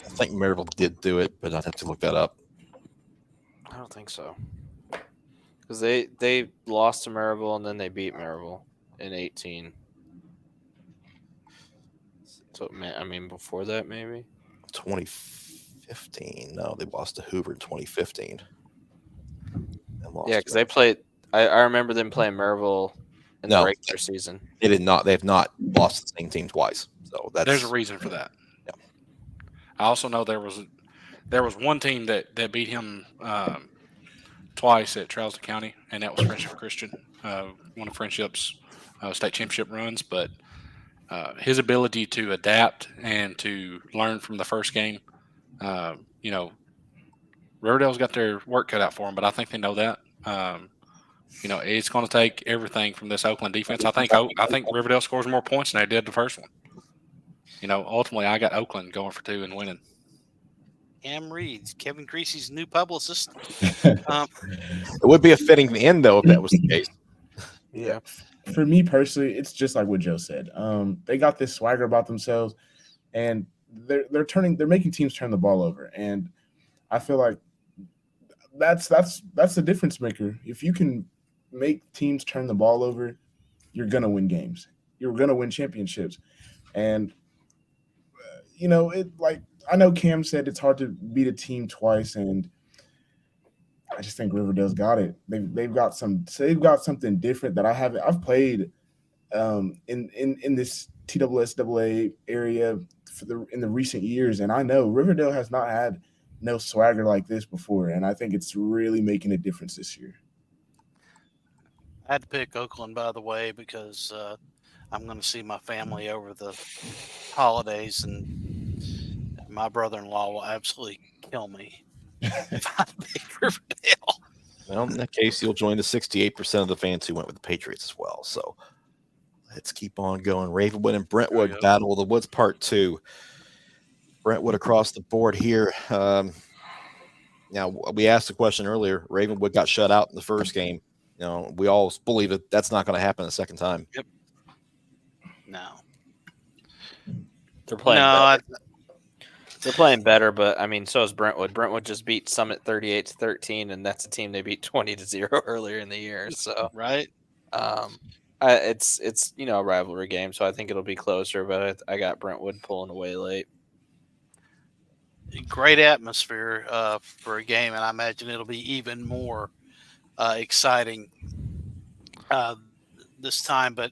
I think Maryville did do it, but I'd have to look that up. I don't think so. Because they lost to Maryville and then they beat Maryville in 18. So, before that, maybe? 2015. No, they lost to Hoover in 2015. Yeah, because they played. I remember them playing Maryville in the regular season. They did not. They have not lost the same team twice. So there's a reason for that. Yeah. I also know there was one team that beat him twice at Charleston County, and that was Friendship Christian, one of Friendship's state championship runs. But his ability to adapt and to learn from the first game, Riverdale's got their work cut out for them, but I think they know that. It's going to take everything from this Oakland defense. I think Riverdale scores more points than they did the first one. Ultimately, I got Oakland going for 2 and winning. Cam Reed, Kevin Creasy's new publicist. It would be a fitting end, though, if that was the case. Yeah. For me personally, it's just like what Joe said. They got this swagger about themselves, and they're making teams turn the ball over, and I feel like that's the difference maker. If you can make teams turn the ball over, you're gonna win games. You're gonna win championships, and I know Cam said it's hard to beat a team twice, and I just think Riverdale's got it. They've got something different that I haven't. I've played in this TSSAA area in the recent years, and I know Riverdale has not had no swagger like this before, and I think it's really making a difference this year. I had to pick Oakland, by the way, because I'm going to see my family over the holidays, and my brother-in-law will absolutely kill me if I pick Riverdale. Well, in that case, you'll join the 68% of the fans who went with the Patriots as well. So let's keep on going. Ravenwood and Brentwood Battle of the Woods Part 2. Brentwood across the board here. Now, we asked the question earlier. Ravenwood got shut out in the first game. We all believe that that's not going to happen the second time. Yep. No. They're playing better. They're playing better, but so is Brentwood. Brentwood just beat Summit 38-13, and that's a team they beat 20-0 earlier in the year. So right. It's a rivalry game, so I think it'll be closer, but I got Brentwood pulling away late. Great atmosphere for a game, and I imagine it'll be even more exciting this time. But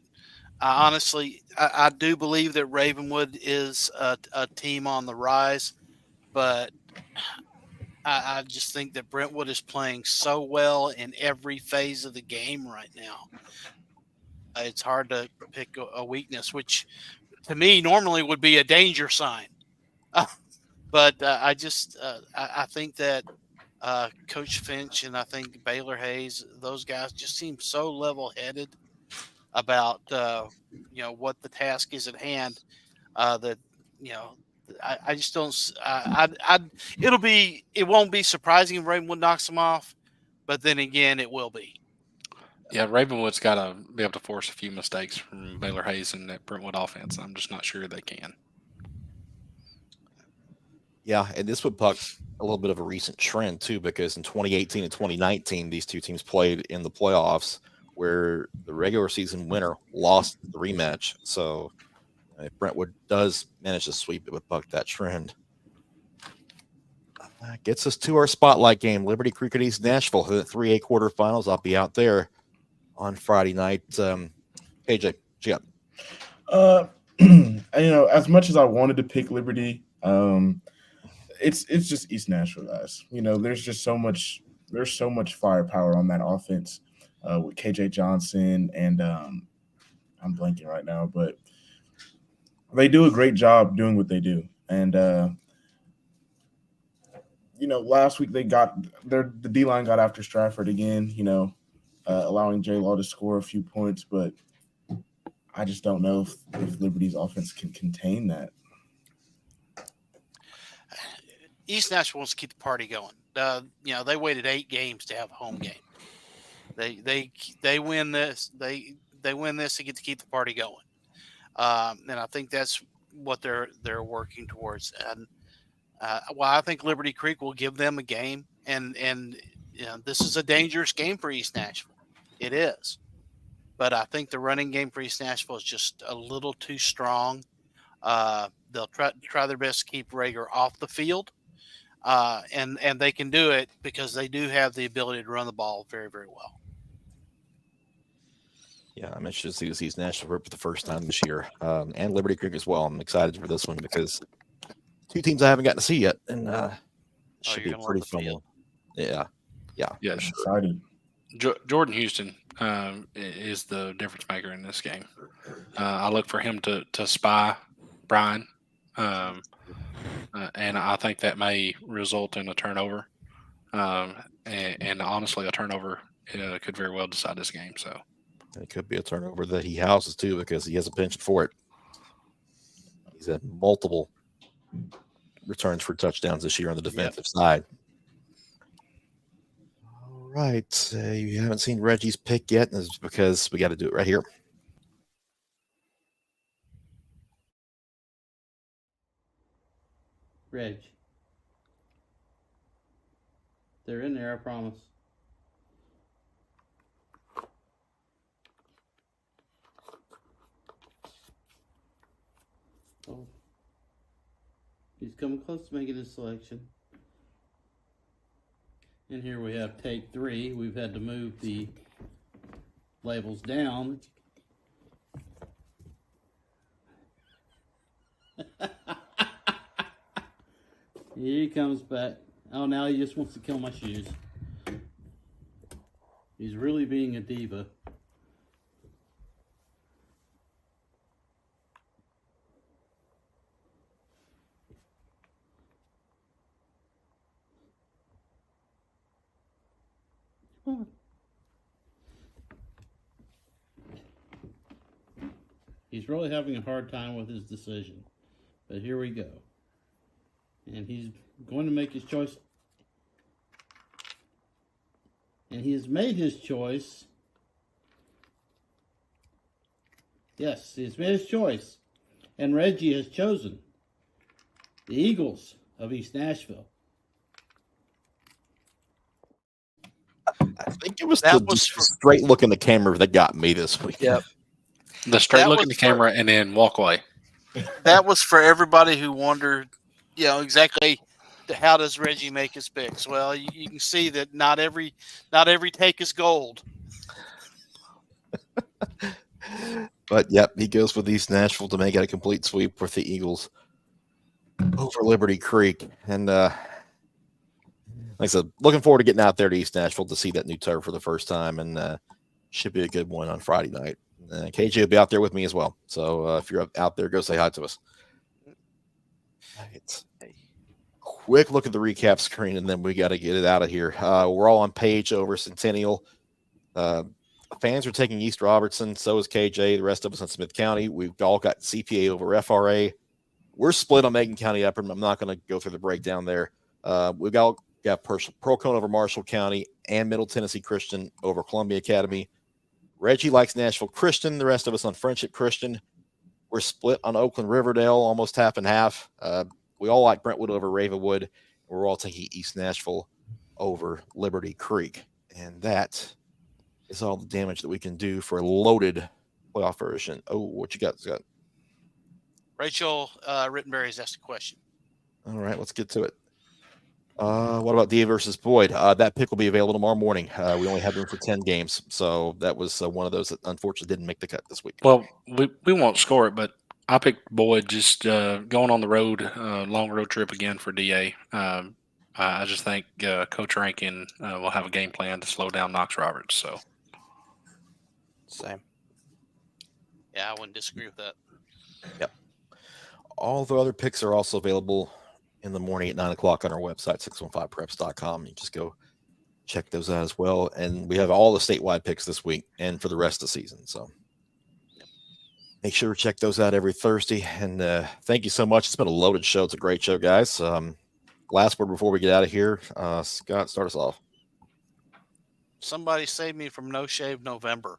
honestly, I do believe that Ravenwood is a team on the rise, but I just think that Brentwood is playing so well in every phase of the game right now. It's hard to pick a weakness, which to me normally would be a danger sign. But I think that Coach Finch and I think Baylor Hayes, those guys just seem so level-headed about what the task is at hand. That I just don't. It won't be surprising if Ravenwood knocks them off, but then again, it will be. Yeah, Ravenwood's got to be able to force a few mistakes from Baylor Hayes and that Brentwood offense. I'm just not sure they can. Yeah, and this would buck a little bit of a recent trend too, because in 2018 and 2019, these two teams played in the playoffs where the regular season winner lost the rematch. So if Brentwood does manage to sweep, it would buck that trend. Gets us to our spotlight game, Liberty Creek at East Nashville, the 3A quarterfinals. I'll be out there on Friday night. KJ, what you got? As much as I wanted to pick Liberty, it's just East Nashville, guys. There's just so much firepower on that offense with KJ Johnson and I'm blanking right now, but they do a great job doing what they do. And last week the D-line got after Stratford again, allowing J Law to score a few points, but I just don't know if Liberty's offense can contain that. East Nashville wants to keep the party going. They waited 8 games to have a home game. They win this. They win this to get to keep the party going. And I think that's what they're working towards. And I think Liberty Creek will give them a game. And this is a dangerous game for East Nashville. It is. But I think the running game for East Nashville is just a little too strong. They'll try their best to keep Rager off the field. And they can do it because they do have the ability to run the ball very, very well. Yeah, I'm interested to see this East Nashville for the first time this year, and Liberty Creek as well. I'm excited for this one because two teams I haven't gotten to see yet, and should be a pretty fun one. Yeah, sure. Excited. Jordan Houston is the difference maker in this game. I look for him to spy Brian, and I think that may result in a turnover. And honestly, a turnover could very well decide this game. So it could be a turnover that he houses too because he has a penchant for it. He's had multiple returns for touchdowns this year on the defensive side. All right. You haven't seen Reggie's pick yet, and it's because we got to do it right here. Reg. They're in there, I promise. Oh. He's coming close to making his selection. And here we have take 3. We've had to move the labels down. Here he comes back. Oh, now he just wants to kill my shoes. He's really being a diva. He's really having a hard time with his decision. But here we go. And he's going to make his choice. And he has made his choice. Yes, he's made his choice. And Reggie has chosen the Eagles of East Nashville. I think it was the straight look in the camera that got me this week. Yep. The straight look in the camera and then walk away. That was for everybody who wondered, exactly how does Reggie make his picks. Well, you can see that not every take is gold. But yep, he goes with East Nashville to make it a complete sweep with the Eagles over Liberty Creek. And like I said, looking forward to getting out there to East Nashville to see that new turf for the first time, and should be a good one on Friday night. KJ will be out there with me as well. So if you're out there, go say hi to us. Right. Quick look at the recap screen, and then we got to get it out of here. We're all on page over Centennial. Fans are taking East Robertson. So is KJ. The rest of us on Smith County. We've all got CPA over FRA. We're split on Macon County Upper. I'm not going to go through the breakdown there. We've got Procone over Marshall County and Middle Tennessee Christian over Columbia Academy. Reggie likes Nashville Christian. The rest of us on Friendship Christian. We're split on Oakland Riverdale, almost half and half. we all like Brentwood over Ravenwood. We're all taking East Nashville over Liberty Creek. And that is all the damage that we can do for a loaded playoff version. Oh, what you got, Scott? Rachel Rittenberry has asked a question. All right, let's get to it. What about DA versus Boyd? That pick will be available tomorrow morning. We only have room for 10 games, so that was one of those that unfortunately didn't make the cut this week. Well, we won't score it, but I picked Boyd just going on the road, long road trip again for DA. I just think Coach Rankin will have a game plan to slow down Knox Roberts. So, same. Yeah, I wouldn't disagree with that. Yep. All the other picks are also available in the morning at 9 o'clock on our website, 615preps.com. You just go check those out as well. And we have all the statewide picks this week and for the rest of the season. So make sure to check those out every Thursday. And thank you so much. It's been a loaded show. It's a great show, guys. Last word before we get out of here. Scott, start us off. Somebody save me from No Shave November.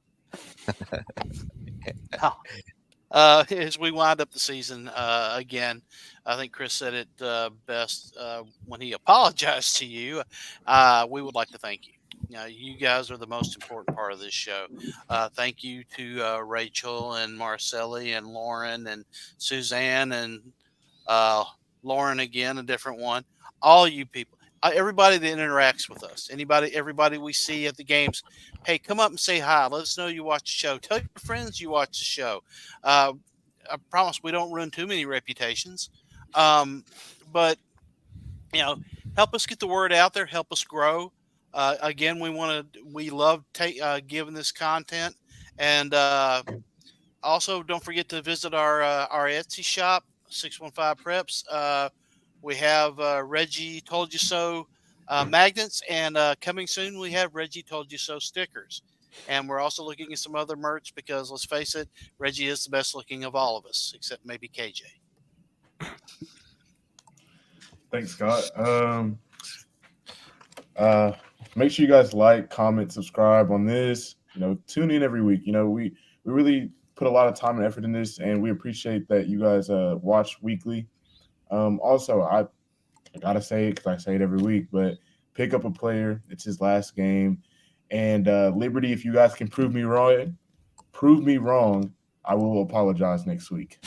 As we wind up the season, again, I think Chris said it best when he apologized to you. We would like to thank you. You guys are the most important part of this show. Thank you to Rachel and Marcelli and Lauren and Suzanne and Lauren again, a different one. All you people, everybody that interacts with us, everybody we see at the games, hey, come up and say hi. Let us know you watch the show. Tell your friends you watch the show. I promise we don't ruin too many reputations. But, help us get the word out there. Help us grow. Again, we love giving this content. And also, don't forget to visit our Etsy shop, 615 Preps. We have Reggie Told You So magnets, and coming soon we have Reggie Told You So stickers. And we're also looking at some other merch because, let's face it, Reggie is the best looking of all of us, except maybe KJ. Thanks, Scott. Make sure you guys like, comment, subscribe on this. Tune in every week. We really put a lot of time and effort in this, and we appreciate that you guys watch weekly. Also, I gotta say it because I say it every week, but pick up a player. It's his last game. And Liberty, if you guys can prove me wrong, I will apologize next week.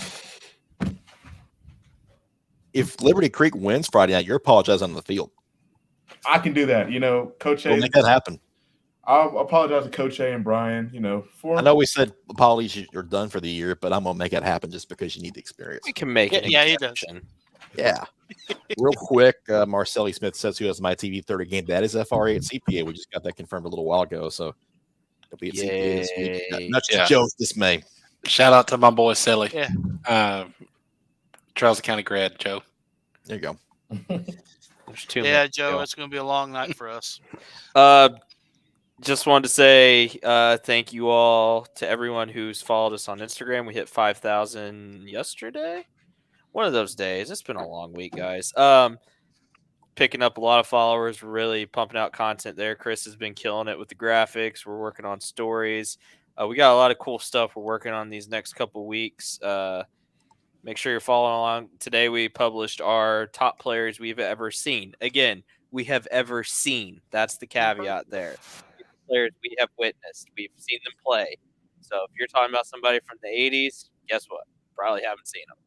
If Liberty Creek wins Friday night, you're apologizing on the field. I can do that. Coach A. We'll make that happen. I'll apologize to Coach A and Brian, I know we said apologies, you're done for the year, but I'm going to make it happen just because you need the experience. We can make it. Yeah, he does. Yeah. Real quick, Marcelli Smith says, who has my TV 30 game? That is FRA at CPA. We just got that confirmed a little while ago. So it'll be at CPA this week. Not to Joe's dismay. Shout out to my boy, Selly. Yeah. Charles County grad, Joe. There you go. Joe, it's going to be a long night for us. Just wanted to say thank you all to everyone who's followed us on Instagram. We hit 5,000 yesterday. One of those days. It's been a long week, guys. Picking up a lot of followers. We're really pumping out content there. Chris has been killing it with the graphics. We're working on stories. We got a lot of cool stuff we're working on these next couple weeks. Make sure you're following along. Today we published our top players we've ever seen. Again, we have ever seen. That's the caveat there. Players we have witnessed. We've seen them play. So if you're talking about somebody from the 80s, guess what? Probably haven't seen them.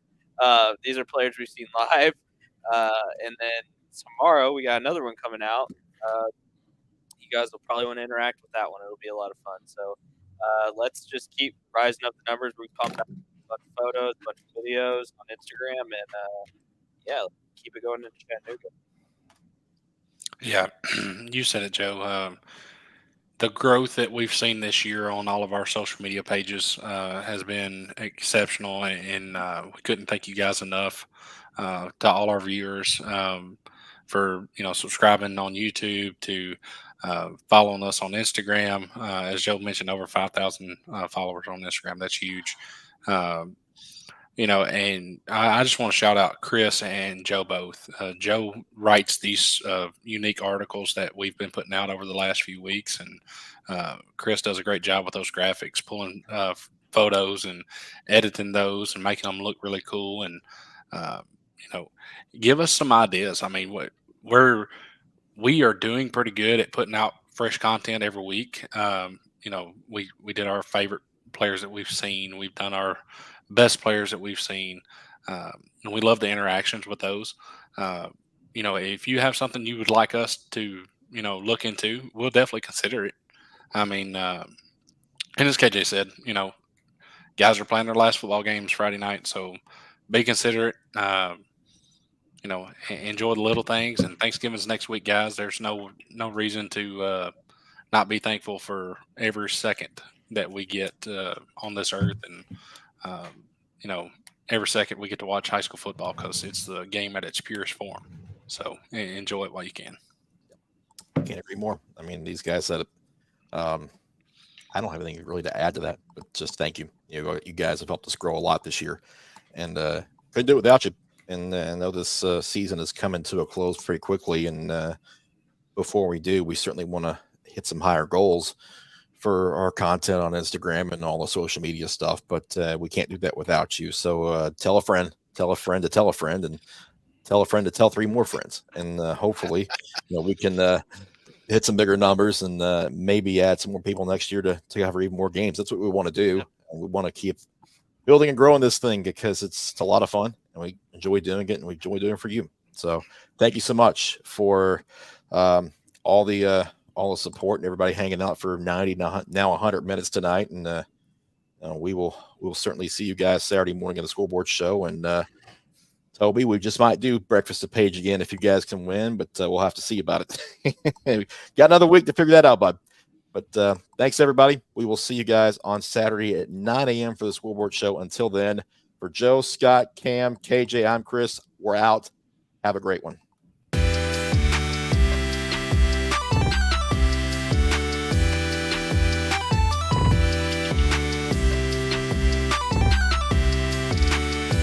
These are players we've seen live. And then tomorrow we got another one coming out. You guys will probably want to interact with that one. It'll be a lot of fun. So let's just keep rising up the numbers. We pumped out a bunch of photos, a bunch of videos on Instagram, and keep it going in Chattanooga. Yeah, you said it, Joe. The growth that we've seen this year on all of our social media pages has been exceptional, and we couldn't thank you guys enough. To all our viewers for subscribing on YouTube, to following us on Instagram. As Joe mentioned, over 5,000 followers on Instagram. That's huge. And I just want to shout out Chris and Joe both. Joe writes these unique articles that we've been putting out over the last few weeks, and Chris does a great job with those graphics, pulling photos and editing those and making them look really cool. And give us some ideas. I mean, we are doing pretty good at putting out fresh content every week. We did our favorite players that we've seen. We've done our best players that we've seen. And we love the interactions with those. If you have something you would like us to, look into, we'll definitely consider it. I mean, and as KJ said, guys are playing their last football games Friday night, so be considerate. Enjoy the little things. And Thanksgiving's next week, guys. There's no reason to not be thankful for every second that we get on this earth, and every second we get to watch high school football because it's the game at its purest form. So enjoy it while you can. Can't agree more. I mean, these guys said it. I don't have anything really to add to that, but just thank you. You guys have helped us grow a lot this year, and couldn't do it without you. And I know this season is coming to a close pretty quickly. And before we do, we certainly want to hit some higher goals for our content on Instagram and all the social media stuff. But we can't do that without you. So tell a friend to tell a friend, and tell a friend to tell 3 more friends. And hopefully, we can hit some bigger numbers and maybe add some more people next year to cover even more games. That's what we want to do. Yeah. And we want to keep building and growing this thing because it's a lot of fun and we enjoy doing it, and we enjoy doing it for you. So thank you so much for all the support and everybody hanging out for 90 now 100 minutes tonight. And we will certainly see you guys Saturday morning at the School Board Show. And Toby, we just might do breakfast at Page again if you guys can win, but we'll have to see about it. Got another week to figure that out, bud. But thanks, everybody. We will see you guys on Saturday at 9 a.m. for the School Board Show. Until then, for Joe, Scott, Cam, KJ, I'm Chris. We're out. Have a great one.